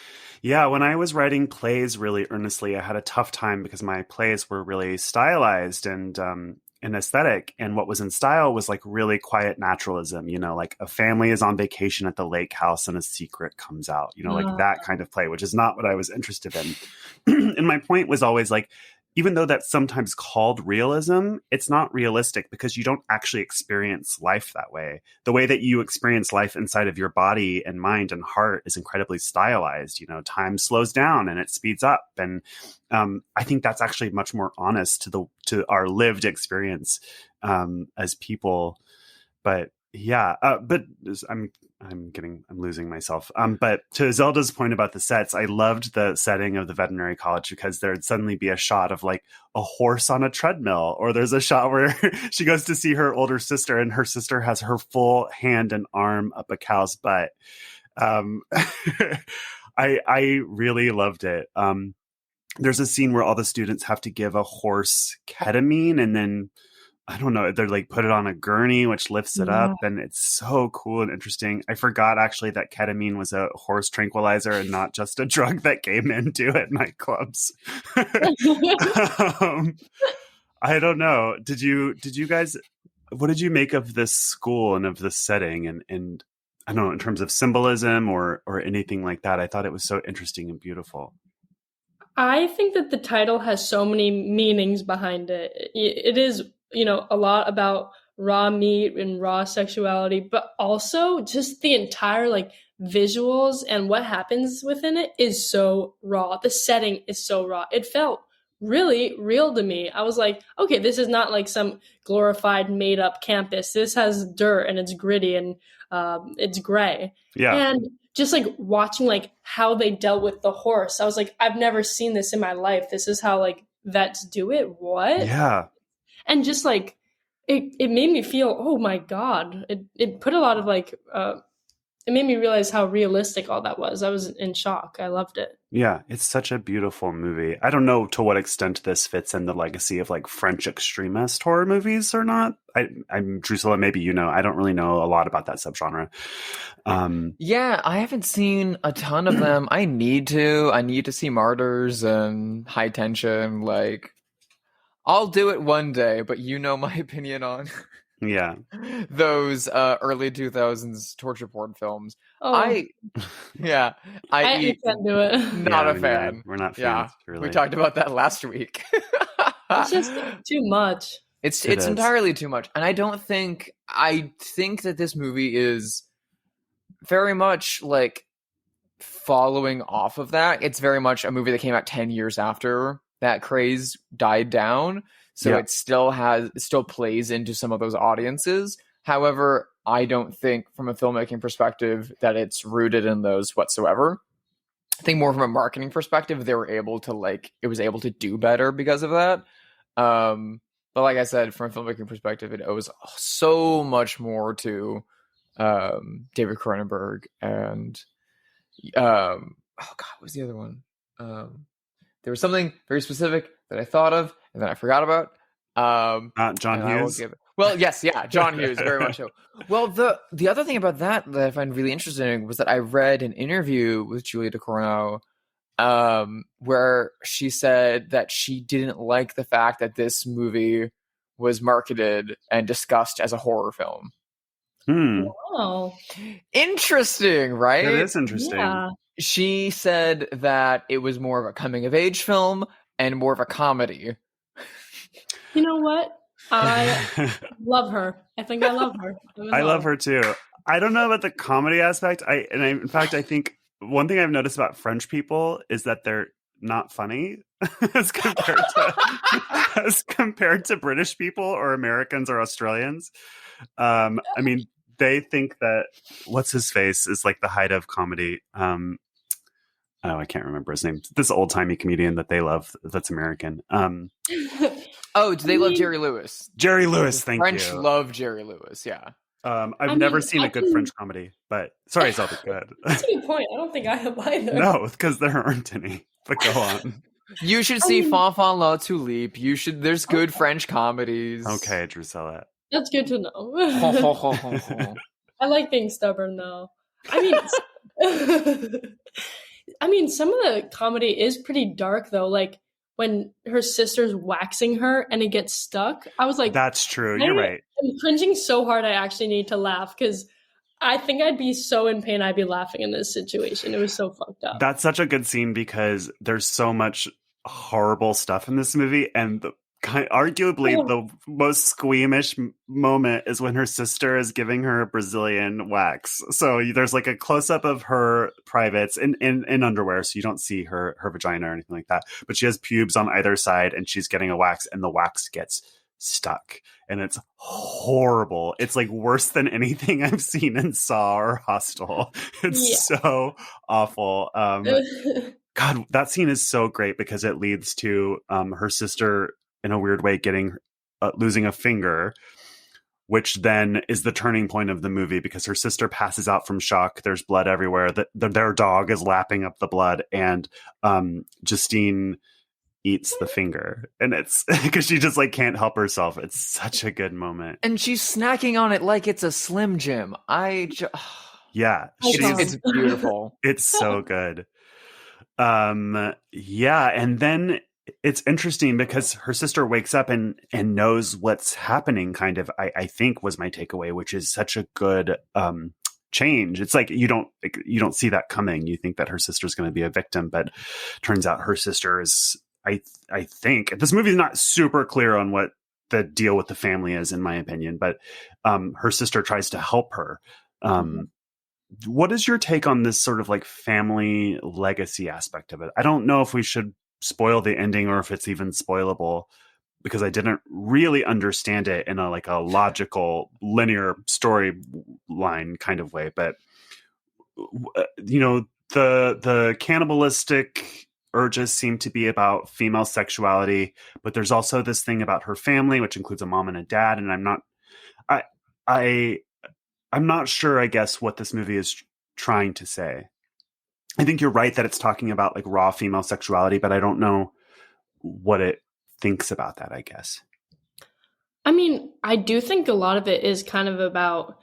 yeah, when I was writing plays really earnestly, I had a tough time because my plays were really stylized and aesthetic. And what was in style was like really quiet naturalism, you know, like a family is on vacation at the lake house and a secret comes out, you know, like that kind of play, which is not what I was interested in. And my point was always like, even though that's sometimes called realism, it's not realistic because you don't actually experience life that way. The way that you experience life inside of your body and mind and heart is incredibly stylized. You know, time slows down and it speeds up. And I think that's actually much more honest to our lived experience as people. But yeah, but I'm losing myself. But to Zelda's point about the sets, I loved the setting of the veterinary college because there'd suddenly be a shot of like a horse on a treadmill, or there's a shot where she goes to see her older sister and her sister has her full hand and arm up a cow's butt. I really loved it. There's a scene where all the students have to give a horse ketamine and then I don't know, they're like put it on a gurney, which lifts it up. And it's so cool and interesting. I forgot actually that ketamine was a horse tranquilizer and not just a drug that came into at nightclubs. I don't know. Did you guys, what did you make of this school and of this setting? And I don't know, in terms of symbolism or anything like that, I thought it was so interesting and beautiful. I think that the title has so many meanings behind it. It is a lot about raw meat and raw sexuality, but also just the entire like visuals and what happens within it is so raw. The setting is so raw. It felt really real to me. I was like, okay, this is not like some glorified made up campus. This has dirt and it's gritty and it's gray. Yeah. And just like watching like how they dealt with the horse, I was like, I've never seen this in my life. This is how like vets do it. What? Yeah. And just like it made me feel, oh my God. It put a lot of like it made me realize how realistic all that was. I was in shock. I loved it. Yeah, it's such a beautiful movie. I don't know to what extent this fits in the legacy of like French extremist horror movies or not. I'm Drusilla, maybe you know. I don't really know a lot about that subgenre. Yeah, I haven't seen a ton of them. I need to. I need to see Martyrs and High Tension. Like, I'll do it one day, but you know my opinion on Yeah. those early 2000s torture porn films. Oh, I can't do it. not Yeah, a fan. We're not fans. Yeah, Really. we talked about that last week. It's just too much. It's It is. entirely too much, and I think that this movie is very much like following off of that. It's very much a movie that came out 10 years after that craze died down. So Yeah. it still plays into some of those audiences. However, I don't think from a filmmaking perspective that it's rooted in those whatsoever. I think more from a marketing perspective, it was able to do better because of that. But like I said, from a filmmaking perspective, it owes so much more to David Cronenberg and what was the other one? There was something very specific that I thought of and then I forgot about. John Hughes. Well, yes, yeah, John Hughes, very much so. Well, the other thing about that I find really interesting was that I read an interview with Julia Ducournau where she said that she didn't like the fact that this movie was marketed and discussed as a horror film. Wow. Interesting, right? That is interesting. Yeah. She said that it was more of a coming of age film and more of a comedy. You know what? I love her. I think I love her. I love her too. I don't know about the comedy aspect. In fact, I think one thing I've noticed about French people is that they're not funny as compared to British people or Americans or Australians. I mean, they think that what's his face is like the height of comedy. I can't remember his name. This old timey comedian that they love. That's American. Oh, do they love Jerry Lewis? Jerry Lewis, thank you. French love Jerry Lewis, yeah. I've never seen a good French comedy, but sorry, Zelda, go ahead. That's a good point. I don't think I have either. No, because there aren't any. But go on. You should see Fanfan La Tulipe. There's good French comedies. Okay, Drusilla. That's good to know. I like being stubborn, though. I mean, some of the comedy is pretty dark, though. Like when her sister's waxing her and it gets stuck. I was like, that's true. You're right. I'm cringing so hard I actually need to laugh because I think I'd be so in pain I'd be laughing in this situation. It was so fucked up. That's such a good scene because there's so much horrible stuff in this movie, and arguably the most squeamish moment is when her sister is giving her a Brazilian wax. So there's like a close-up of her privates in underwear, so you don't see her vagina or anything like that, but she has pubes on either side and she's getting a wax and the wax gets stuck and it's horrible. It's like worse than anything I've seen in Saw or Hostel. It's so awful. God, that scene is so great because it leads to her sister in a weird way losing a finger, which then is the turning point of the movie because her sister passes out from shock. There's blood everywhere. Their dog is lapping up the blood, and Justine eats the finger, and it's because she just like can't help herself. It's such a good moment, and she's snacking on it like it's a Slim Jim. It's beautiful. It's so good. And then it's interesting because her sister wakes up and knows what's happening, kind of, I think was my takeaway, which is such a good change. It's like you don't see that coming. You think that her sister's going to be a victim, but turns out her sister is, I think this movie is not super clear on what the deal with the family is, in my opinion. But her sister tries to help her. What is your take on this sort of like family legacy aspect of it? I don't know if we should spoil the ending or if it's even spoilable, because I didn't really understand it in a logical linear storyline kind of way. But the cannibalistic urges seem to be about female sexuality, but there's also this thing about her family, which includes a mom and a dad. And I'm not sure, I guess, what this movie is trying to say. I think you're right that it's talking about like raw female sexuality, but I don't know what it thinks about that, I guess. I mean, I do think a lot of it is kind of about,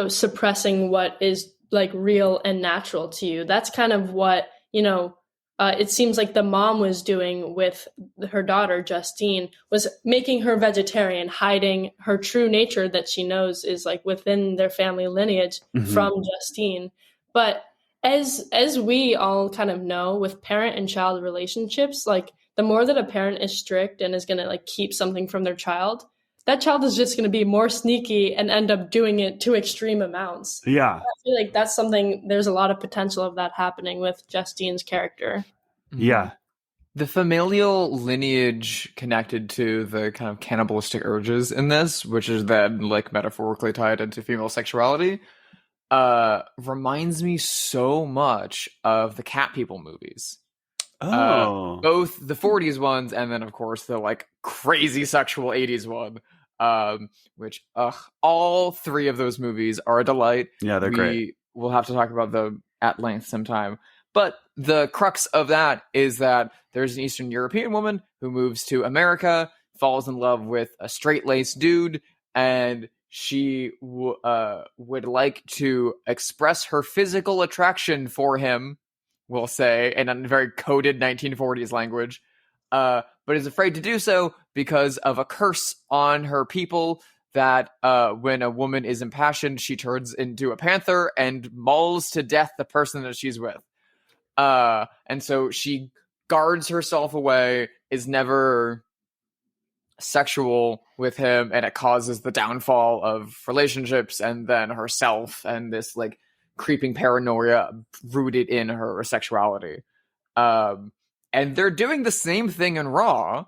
suppressing what is like real and natural to you. That's kind of what, it seems like the mom was doing with her daughter, Justine, was making her vegetarian, hiding her true nature that she knows is like within their family lineage from Justine. But as we all kind of know, with parent and child relationships, like the more that a parent is strict and is going to like keep something from their child, that child is just going to be more sneaky and end up doing it to extreme amounts. Yeah. I feel like that's something, there's a lot of potential of that happening with Justine's character. Yeah. The familial lineage connected to the kind of cannibalistic urges in this, which is then like metaphorically tied into female sexuality, reminds me so much of the Cat People movies. Both the 40s ones and then of course the like crazy sexual 80s one, which all three of those movies are a delight. Yeah, they're great. We'll have to talk about them at length sometime. But the crux of that is that there's an Eastern European woman who moves to America, falls in love with a straight-laced dude, and she would like to express her physical attraction for him, we'll say, in a very coded 1940s language, but is afraid to do so because of a curse on her people that when a woman is impassioned, she turns into a panther and mauls to death the person that she's with. And so she guards herself away, is never sexual with him, and it causes the downfall of relationships and then herself and this like creeping paranoia rooted in her sexuality. And they're doing the same thing in Raw,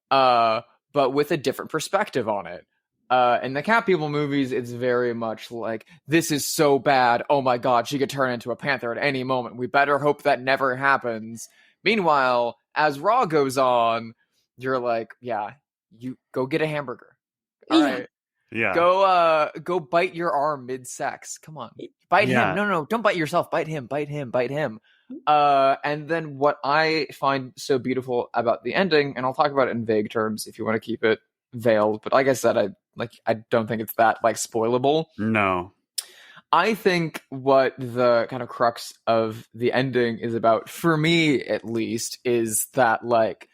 but with a different perspective on it. In the Cat People movies, it's very much like, this is so bad. Oh my God, she could turn into a panther at any moment. We better hope that never happens. Meanwhile, as Raw goes on, you're like, yeah, you go get a hamburger. All right. Yeah. Go bite your arm mid-sex. Come on. Bite him. No, don't bite yourself. Bite him. And then what I find so beautiful about the ending, and I'll talk about it in vague terms if you want to keep it veiled, but like I said, I don't think it's that like spoilable. No. I think what the kind of crux of the ending is about, for me at least, is that like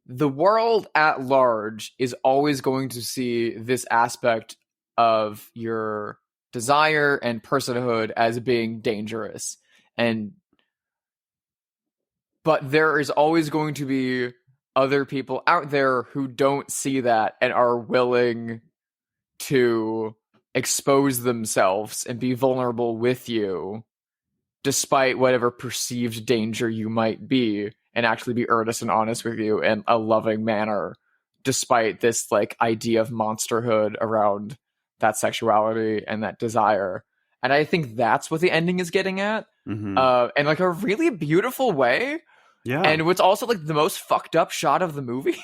the world at large is always going to see this aspect of your desire and personhood as being dangerous. But there is always going to be other people out there who don't see that and are willing to expose themselves and be vulnerable with you despite whatever perceived danger you might be, and actually be earnest and honest with you in a loving manner despite this like idea of monsterhood around that sexuality and that desire. And I think that's what the ending is getting at, in like a really beautiful way. Yeah. And what's also like the most fucked up shot of the movie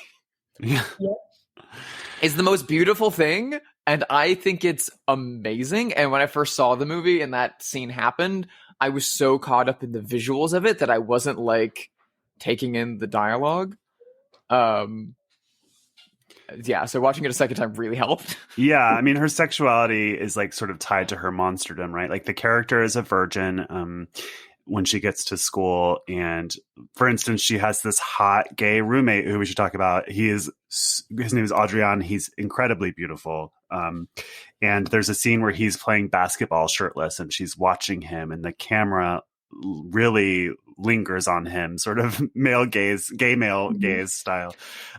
is the most beautiful thing. And I think it's amazing. And when I first saw the movie and that scene happened, I was so caught up in the visuals of it that I wasn't like taking in the dialogue. Yeah, so watching it a second time really helped. Yeah, I mean, her sexuality is like sort of tied to her monsterdom, right? Like the character is a virgin when she gets to school, and for instance, she has this hot gay roommate who we should talk about. His name is Adrian. He's incredibly beautiful. And there's a scene where he's playing basketball shirtless, and she's watching him, and the camera really lingers on him, sort of gay male gaze style.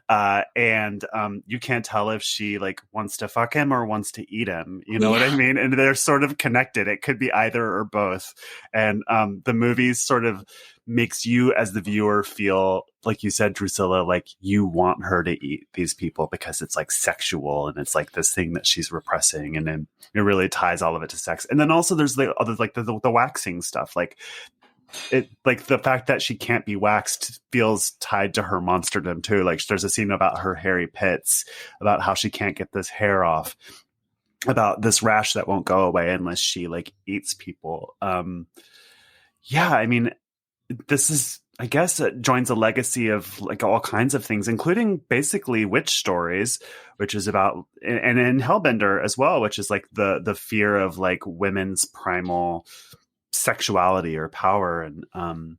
And you can't tell if she like wants to fuck him or wants to eat him. You know what I mean? And they're sort of connected. It could be either or both. And the movie sort of makes you as the viewer feel, like you said, Drusilla, like you want her to eat these people because it's like sexual and it's like this thing that she's repressing, and then it really ties all of it to sex. And then also there's the other, like the waxing stuff, like it, like the fact that she can't be waxed feels tied to her monsterdom too. Like there's a scene about her hairy pits, about how she can't get this hair off, about this rash that won't go away unless she like eats people. Yeah, I mean, this is, I guess it joins a legacy of like all kinds of things, including basically witch stories, which is about, and in Hellbender as well, which is like the fear of like women's primal sexuality or power. And No,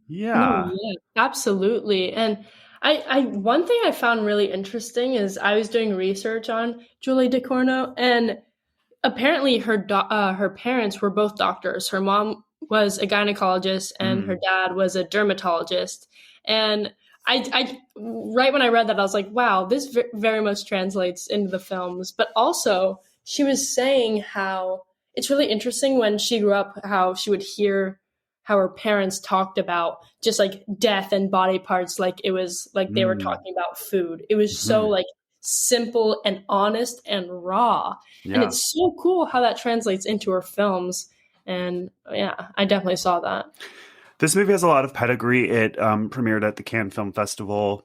yeah, absolutely. And I one thing I found really interesting is I was doing research on Julia Ducournau, and apparently her parents were both doctors. Her mom was a gynecologist and her dad was a dermatologist. And I right when I read that, I was like, wow, this very much translates into the films. But also, she was saying how it's really interesting when she grew up, how she would hear how her parents talked about just like death and body parts, like it was like they were talking about food. It was so like simple and honest and raw. And it's so cool how that translates into her films. And yeah, I definitely saw that. This movie has a lot of pedigree. It premiered at the Cannes Film Festival.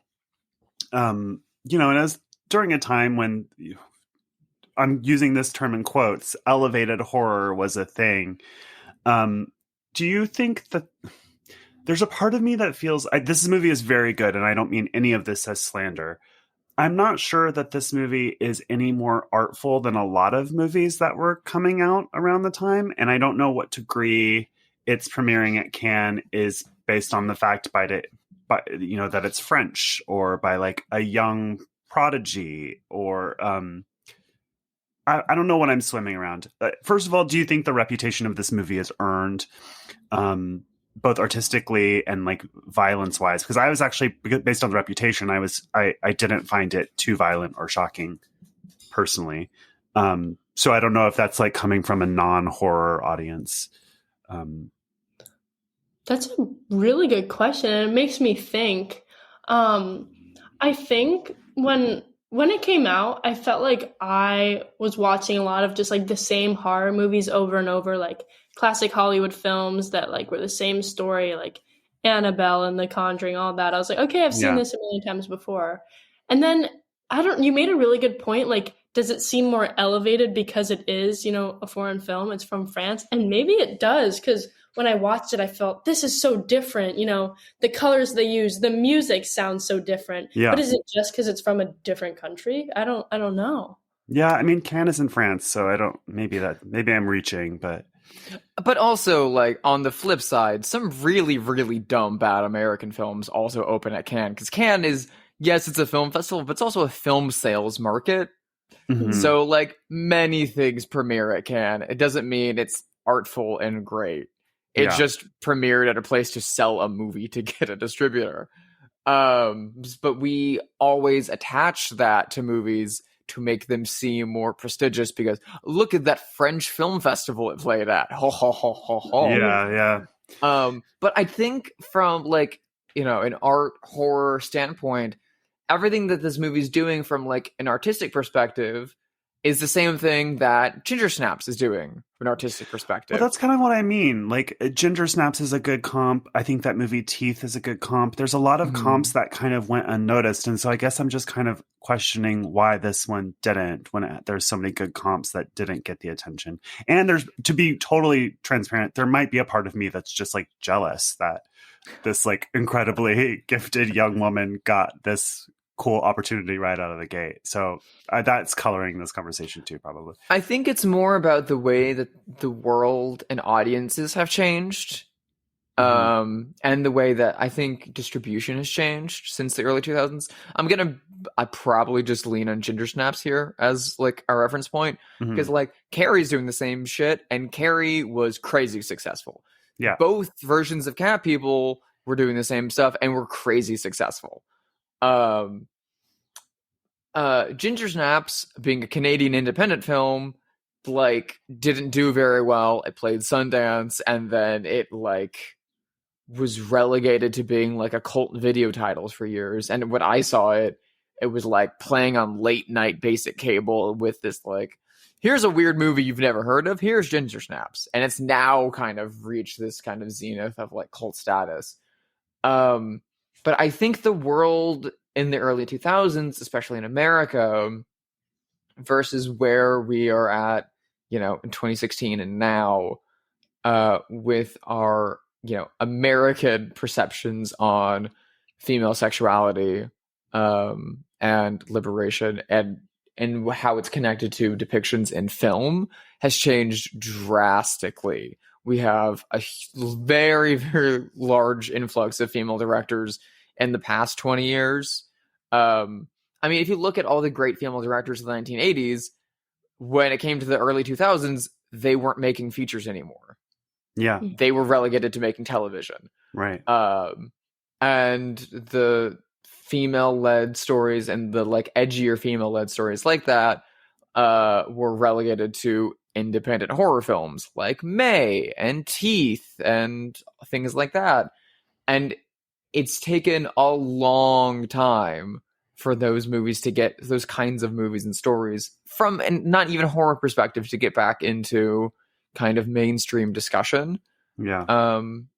And it was during a time when, I'm using this term in quotes, elevated horror was a thing. Do you think that there's a part of me that feels this movie is very good, and I don't mean any of this as slander. I'm not sure that this movie is any more artful than a lot of movies that were coming out around the time. And I don't know what degree its premiering at Cannes is based on the fact that it's French, or by like a young prodigy, or I don't know what I'm swimming around. First of all, do you think the reputation of this movie is earned, both artistically and like violence wise? Because I was actually, based on the reputation, I didn't find it too violent or shocking personally. So I don't know if that's like coming from a non-horror audience. That's a really good question. And it makes me think, I think when it came out, I felt like I was watching a lot of just like the same horror movies over and over, like classic Hollywood films that like were the same story, like Annabelle and The Conjuring, all that. I was like, okay, I've seen this a million times before. And then you made a really good point. Like, does it seem more elevated because it is, a foreign film? It's from France. And maybe it does, because when I watched it, I felt this is so different. The colors they use, the music sounds so different. Yeah. But is it just because it's from a different country? I don't know. Yeah, I mean, Cannes is in France, so maybe I'm reaching, but also, like, on the flip side, some really, really dumb, bad American films also open at Cannes, because Cannes is, yes, it's a film festival, but it's also a film sales market. Mm-hmm. So, like, many things premiere at Cannes. It doesn't mean it's artful and great. It just premiered at a place to sell a movie to get a distributor. But we always attach that to movies to make them seem more prestigious, because look at that French film festival it played at. Ho, ho, ho, ho, ho. Yeah. But I think from like, an art horror standpoint, everything that this movie's doing from like an artistic perspective is the same thing that Ginger Snaps is doing from an artistic perspective. Well, that's kind of what I mean. Like, Ginger Snaps is a good comp. I think that movie Teeth is a good comp. There's a lot of comps that kind of went unnoticed. And so I guess I'm just kind of questioning why this one didn't, when there's so many good comps that didn't get the attention. And to be totally transparent, there might be a part of me that's just like jealous that this like incredibly gifted young woman got this cool opportunity right out of the gate. So that's coloring this conversation too, probably. I think it's more about the way that the world and audiences have changed, and the way that I think distribution has changed since the early 2000s. I probably just lean on Ginger Snaps here as like a reference point, because like Carrie's doing the same shit, and Carrie was crazy successful. Yeah. both versions of Cat People were doing the same stuff and were crazy successful. Ginger Snaps, being a Canadian independent film, like didn't do very well. It played Sundance, and then it like was relegated to being like a cult video titles for years. And when I saw it, it was like playing on late night basic cable with this like, here's a weird movie you've never heard of. Here's Ginger Snaps, and it's now kind of reached this kind of zenith of like cult status. But I think the world in the early 2000s, especially in America, versus where we are at, you know, in 2016 and now, with our, you know, American perceptions on female sexuality, and liberation, and how it's connected to depictions in film has changed drastically. We have a very, very large influx of female directors in the past 20 years. I mean, if you look at all the great female directors of the 1980s, when it came to the early 2000s, they weren't making features anymore. Yeah. They were relegated to making television. Right. And the female-led stories and the like edgier female-led stories like that were relegated to independent horror films like May and Teeth and things like that. And it's taken a long time for those movies to get, those kinds of movies and stories from, and not even horror perspective, to get back into kind of mainstream discussion. Yeah.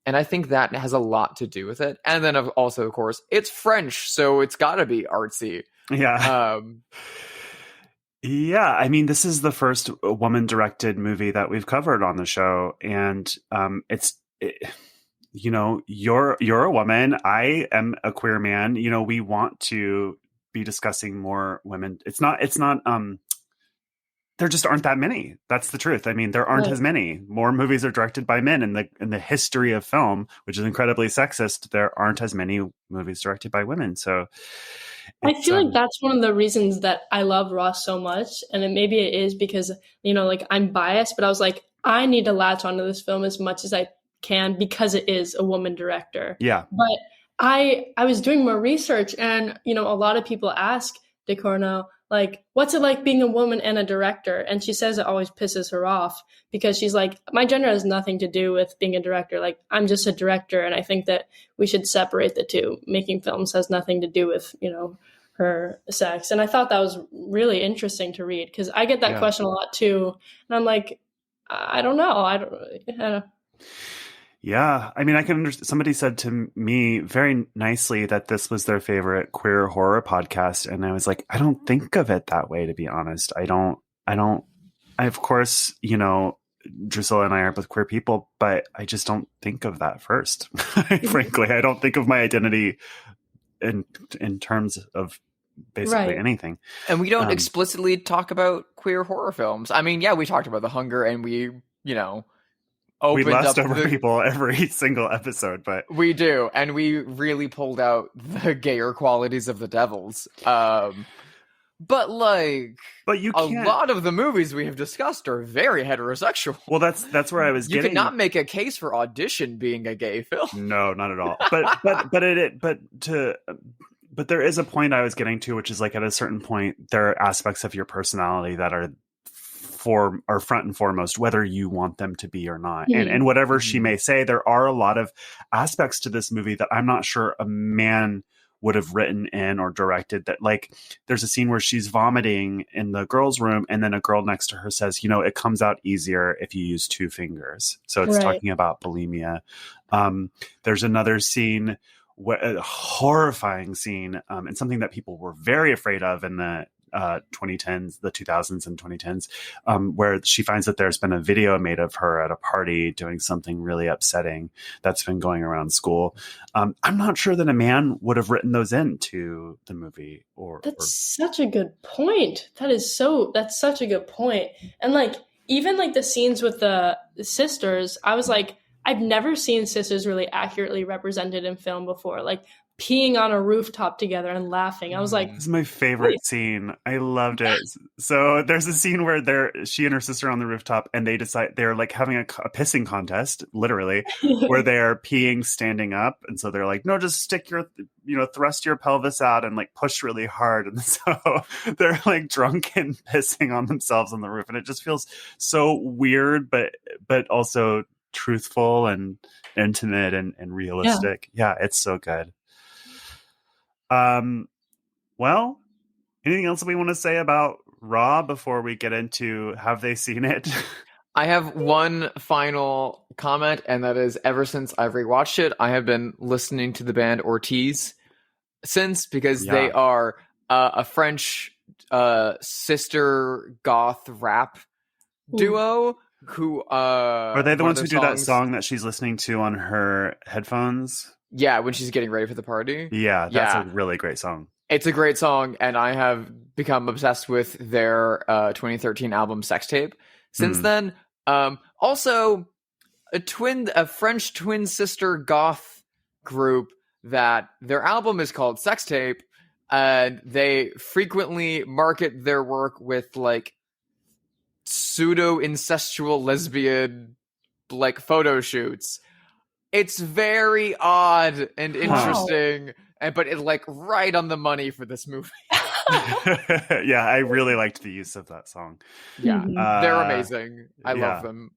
And I think that has a lot to do with it. And then also, of course, it's French, so it's got to be artsy. Yeah. Yeah, I mean, this is the first woman-directed movie that we've covered on the show, and you know, you're a woman, I am a queer man. You know, we want to be discussing more women. It's not. There just aren't that many. That's the truth. I mean, there aren't as many. More movies are directed by men in the history of film, which is incredibly sexist. There aren't as many movies directed by women. So I feel like that's one of the reasons that I love Ross so much. And maybe it is because, you know, like I'm biased, but I was like, I need to latch onto this film as much as I can because it is a woman director. Yeah. But I was doing more research, and, you know, a lot of people ask Decournau, like, what's it like being a woman and a director? And she says it always pisses her off because she's like, my gender has nothing to do with being a director. Like, I'm just a director. And I think that we should separate the two. Making films has nothing to do with, you know, her sex. And I thought that was really interesting to read because I get that question a lot too. And I'm like, I don't know. I don't. Yeah, I mean, I can understand. Somebody said to me very nicely that this was their favorite queer horror podcast, and I was like, I don't think of it that way, to be honest. I of course, you know, Drusilla and I are both queer people, but I just don't think of that first. Frankly, I don't think of my identity in terms of basically anything. And we don't explicitly talk about queer horror films. I mean, yeah, we talked about The Hunger, and we, you know, we lust over people every single episode, but we do, and we really pulled out the gayer qualities of the devils. But you can't... a lot of the movies we have discussed are very heterosexual. Well, that's where I was getting. You cannot make a case for Audition being a gay film. No, not at all. But there is a point I was getting to, which is like at a certain point, there are aspects of your personality that are front and foremost, whether you want them to be or not. And whatever she may say, there are a lot of aspects to this movie that I'm not sure a man would have written in or directed. That, like, there's a scene where she's vomiting in the girls' room, and then a girl next to her says, you know, it comes out easier if you use 2 fingers. So it's talking about bulimia. There's another scene, a horrifying scene, and something that people were very afraid of in the 2010s, the 2000s and 2010s, where she finds that there's been a video made of her at a party doing something really upsetting that's been going around school. I'm not sure that a man would have written those into the movie. Such a good point. That's such a good point. And like, even like the scenes with the sisters, I was like, I've never seen sisters really accurately represented in film before. Like peeing on a rooftop together and laughing. I was like, This is my favorite scene. I loved it. So there's a scene where she and her sister are on the rooftop, and they're like having a pissing contest, literally, where they're peeing standing up. And so they're like, no, just stick thrust your pelvis out and like push really hard. And so they're like drunk and pissing on themselves on the roof. And it just feels so weird, but also truthful and intimate and realistic. Yeah, it's so good. Well, anything else that we want to say about Raw before we get into have they seen it? I have one final comment, and that is, ever since I've rewatched it, I have been listening to the band Ortiz because they are a French sister goth rap duo who are they the ones who do that song that she's listening to on her headphones? Yeah, when she's getting ready for the party. Yeah, that's a really great song. It's a great song, and I have become obsessed with their 2013 album Sex Tape since then. Also, a French twin sister goth group that their album is called Sex Tape, and they frequently market their work with like pseudo-incestual lesbian like photo shoots. It's very odd and interesting, but it's like right on the money for this movie. Yeah, I really liked the use of that song. Yeah, they're amazing. I love them.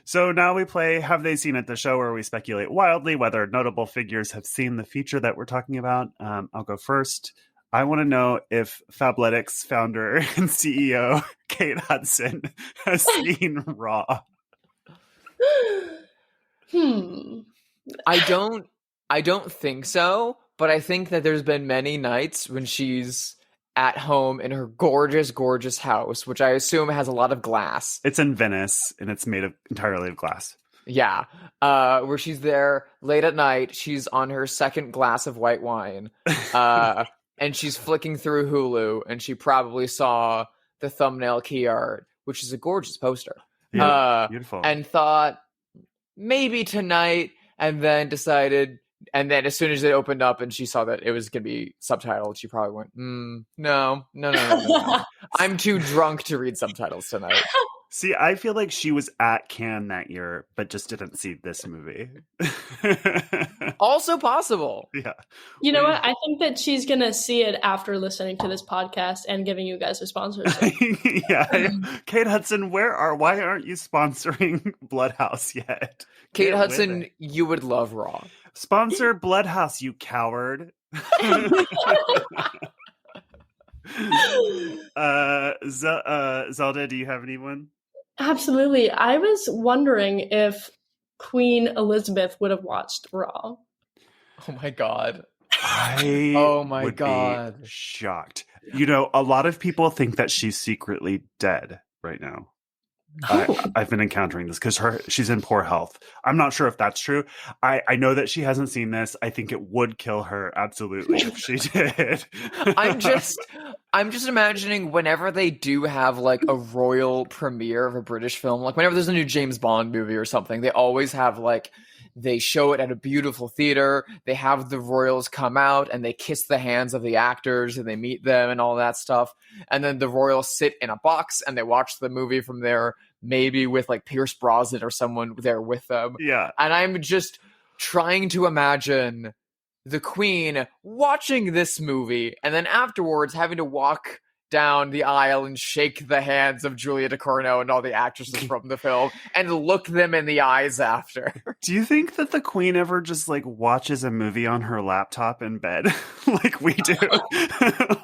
So now we play Have They Seen It, the show where we speculate wildly whether notable figures have seen the feature that we're talking about. I'll go first. I want to know if Fabletics founder and CEO Kate Hudson has seen Raw. I don't think so, but I think that there's been many nights when she's at home in her gorgeous, gorgeous house, which I assume has a lot of glass. It's in Venice, and it's made entirely of glass. Yeah, where she's there late at night. She's on her second glass of white wine, and she's flicking through Hulu, and she probably saw the thumbnail key art, which is a gorgeous poster. Yeah, beautiful. And thought, maybe tonight, and then decided, and then as soon as it opened up and she saw that it was going to be subtitled, she probably went, no. I'm too drunk to read subtitles tonight. See, I feel like she was at Cannes that year, but just didn't see this movie. Also possible. Yeah. You know what? I think that she's going to see it after listening to this podcast and giving you guys a sponsorship. Yeah. Kate Hudson, why aren't you sponsoring Bloodhouse yet? Kate Hudson, you would love Raw. Sponsor Bloodhouse, you coward. Zelda, do you have anyone? Absolutely. I was wondering if Queen Elizabeth would have watched Raw. Oh my God. I would be shocked. A lot of people think that she's secretly dead right now. I've been encountering this because she's in poor health. I'm not sure if that's true. I know that she hasn't seen this. I think it would kill her absolutely if she did. I'm just imagining whenever they do have like a royal premiere of a British film, like whenever there's a new James Bond movie or something, they always have like, they show it at a beautiful theater. They have the royals come out and they kiss the hands of the actors and they meet them and all that stuff. And then the royals sit in a box and they watch the movie from there, maybe with like Pierce Brosnan or someone there with them. Yeah. And I'm just trying to imagine the Queen watching this movie and then afterwards having to walk down the aisle and shake the hands of Julia Ducournau and all the actresses from the film and look them in the eyes after. Do you think that the Queen ever just like watches a movie on her laptop in bed like we do?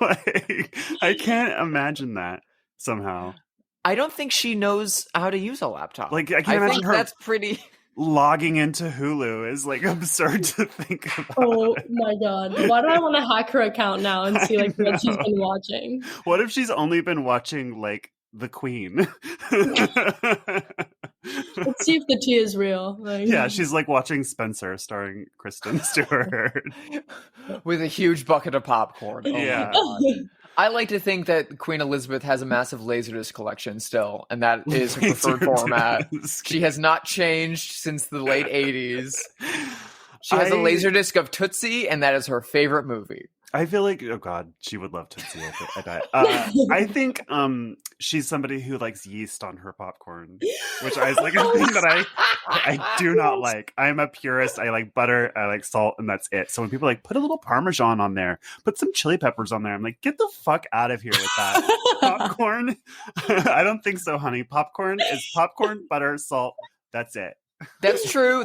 Like, I can't imagine that somehow. I don't think she knows how to use a laptop. Like, I can't imagine her. That's pretty. Logging into Hulu is like absurd to think about. Oh my God. Why do I want to hack her account now and see like what she's been watching? What if she's only been watching like The Queen? Let's see if the tea is real. Like... Yeah, she's like watching Spencer starring Kristen Stewart. With a huge bucket of popcorn. Oh yeah. I like to think that Queen Elizabeth has a massive Laserdisc collection still, and that is her preferred format. She has not changed since the late 80s. She has a Laserdisc of Tootsie, and that is her favorite movie. I feel like, oh God, she would love Tootsie. I bet. I think she's somebody who likes yeast on her popcorn, which is like a thing that I do not like. I'm a purist. I like butter, I like salt, and that's it. So when people are like, put a little Parmesan on there, put some chili peppers on there, I'm like, get the fuck out of here with that. Popcorn? I don't think so, honey. Popcorn is popcorn, butter, salt. That's it. That's true.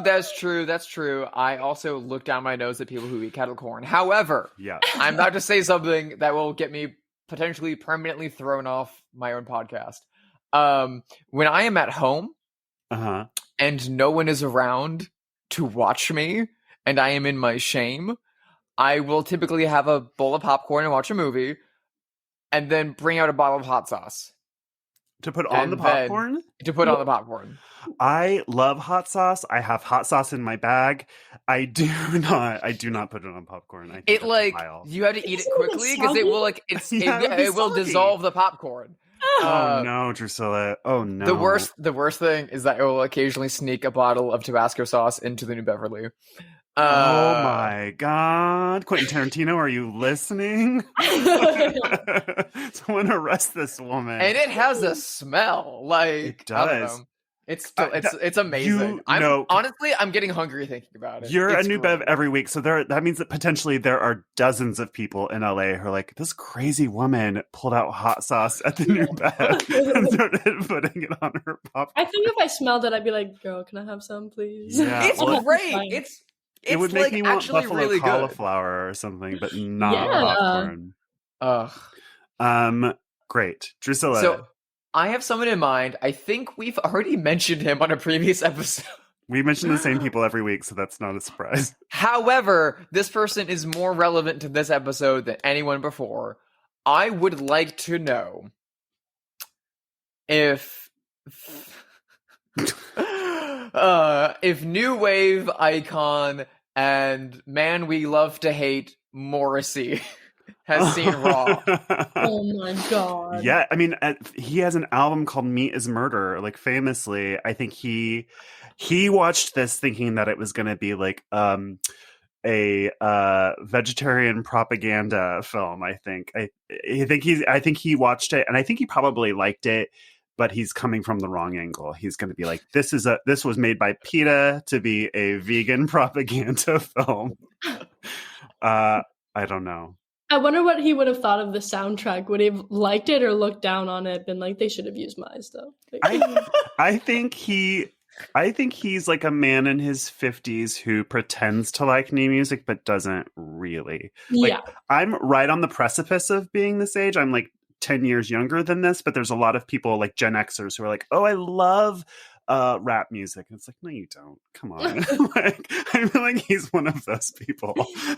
I also look down my nose at people who eat kettle corn. However, I'm about to say something that will get me potentially permanently thrown off my own podcast. When I am at home and no one is around to watch me and I am in my shame, I will typically have a bowl of popcorn and watch a movie and then bring out a bottle of hot sauce. To put on the popcorn? To put on the popcorn. I love hot sauce. I have hot sauce in my bag. I do not put it on popcorn. I think you have to eat it quickly because it will it will dissolve the popcorn. Oh no, Drusilla. Oh no. The worst thing is that I will occasionally sneak a bottle of Tabasco sauce into the New Beverly. Oh my God. Quentin Tarantino, are you listening? Someone arrest this woman. And it has a smell. Like, it does. It's amazing. Honestly, I'm getting hungry thinking about it. You're a new bev every week, so that means that potentially there are dozens of people in LA who are like, this crazy woman pulled out hot sauce at the new bev and started putting it on her popcorn. I think if I smelled it, I'd be like, girl, can I have some, please? Yeah, it's great. It would make me want buffalo really cauliflower or something, but not popcorn. Great. Drusilla. So I have someone in mind. I think we've already mentioned him on a previous episode. We mention the same people every week, so that's not a surprise. However, this person is more relevant to this episode than anyone before. I would like to know if new wave icon and man we love to hate Morrissey has seen Raw. Oh my God. Yeah, I mean, he has an album called Meat is Murder. Like, famously, I think he watched this thinking that it was going to be like a vegetarian propaganda film. I think he watched it, and I think he probably liked it, but he's coming from the wrong angle. He's going to be like, this was made by PETA to be a vegan propaganda film. I don't know. I wonder what he would have thought of the soundtrack. Would he have liked it or looked down on it? Been like, they should have used my stuff. I think he's like a man in his 50s who pretends to like new music but doesn't really. Like, I'm right on the precipice of being this age. I'm like 10 years younger than this, but there's a lot of people like Gen Xers who are like, oh, I love rap music. And it's like, no, you don't. Come on. Like, I feel like he's one of those people.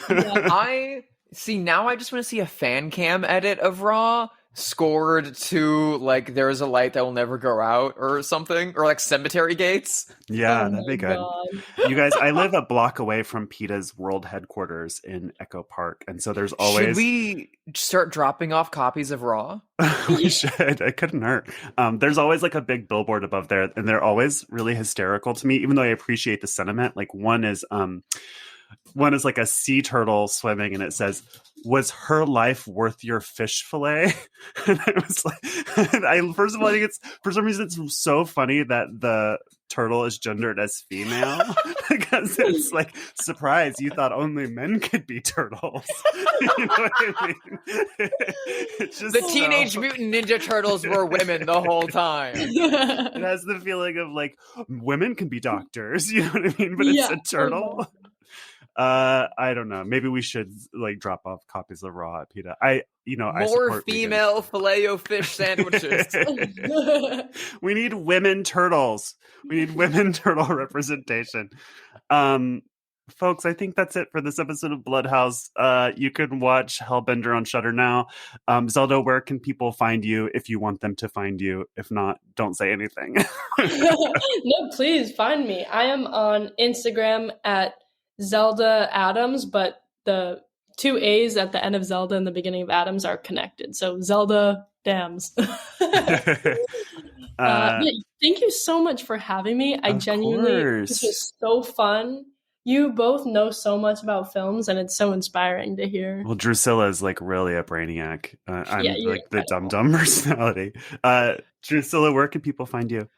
Now I just want to see a fan cam edit of Raw scored to like There's a Light That Will Never Go Out or something, or like Cemetery Gates. Yeah, that'd be good. You guys, I live a block away from PETA's world headquarters in Echo Park, and so there's always... Should we start dropping off copies of Raw? We should. It couldn't hurt. There's always like a big billboard above there, and they're always really hysterical to me, even though I appreciate the sentiment. Like, one is like a sea turtle swimming, and it says, "Was her life worth your fish fillet?" And I was like, first of all, I think for some reason it's so funny that the turtle is gendered as female, because it's like, surprise, you thought only men could be turtles. You know what I mean? It's just the Teenage Mutant Ninja Turtles were women the whole time. It has the feeling of like, women can be doctors, you know what I mean? But it's a turtle. I don't know. Maybe we should like drop off copies of Raw at PETA. More female Filet-O-Fish sandwiches. We need women turtles. We need women turtle representation. Folks, I think that's it for this episode of Bloodhouse. You can watch Hellbender on Shudder now. Zelda, where can people find you if you want them to find you? If not, don't say anything. No, please find me. I am on Instagram at Zelda Adams, but the two A's at the end of Zelda and the beginning of Adams are connected. So Zelda Dams. Thank you so much for having me. I genuinely, this was so fun. You both know so much about films, and it's so inspiring to hear. Well, Drusilla is like really a brainiac. I'm Yeah, you're like the incredible. dumb personality. Drusilla, where can people find you?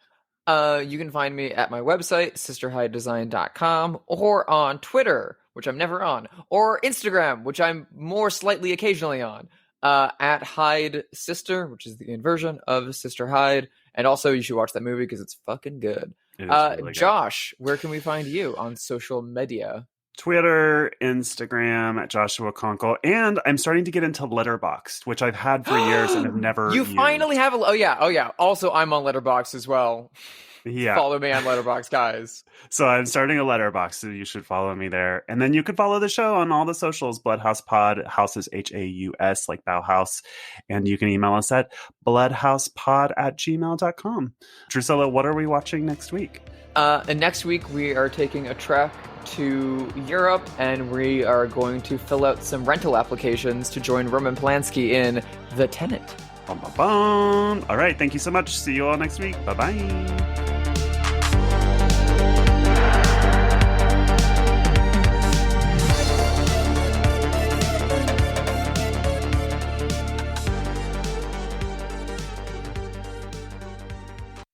You can find me at my website, sisterhidedesign.com, or on Twitter, which I'm never on, or Instagram, which I'm more slightly occasionally on, at Hyde Sister, which is the inversion of Sister Hyde. And also, you should watch that movie because it's fucking good. It is really good. Josh, where can we find you on social media? Twitter, Instagram at Joshua Conkle, and I'm starting to get into Letterboxd, which I've had for years and have never You used. finally have a... Oh, yeah. Also, I'm on Letterboxd as well. Yeah. Follow me on Letterboxd, guys. So I'm starting a Letterboxd, so you should follow me there. And then you could follow the show on all the socials, Bloodhouse Pod. House is Haus, like Bauhaus. And you can email us at bloodhousepod@gmail.com. Drusilla, what are we watching next week? And next week, we are taking a trek to Europe, and we are going to fill out some rental applications to join Roman Polanski in The Tenant. Bum, bum, bum. All right, thank you so much. See you all next week. Bye-bye.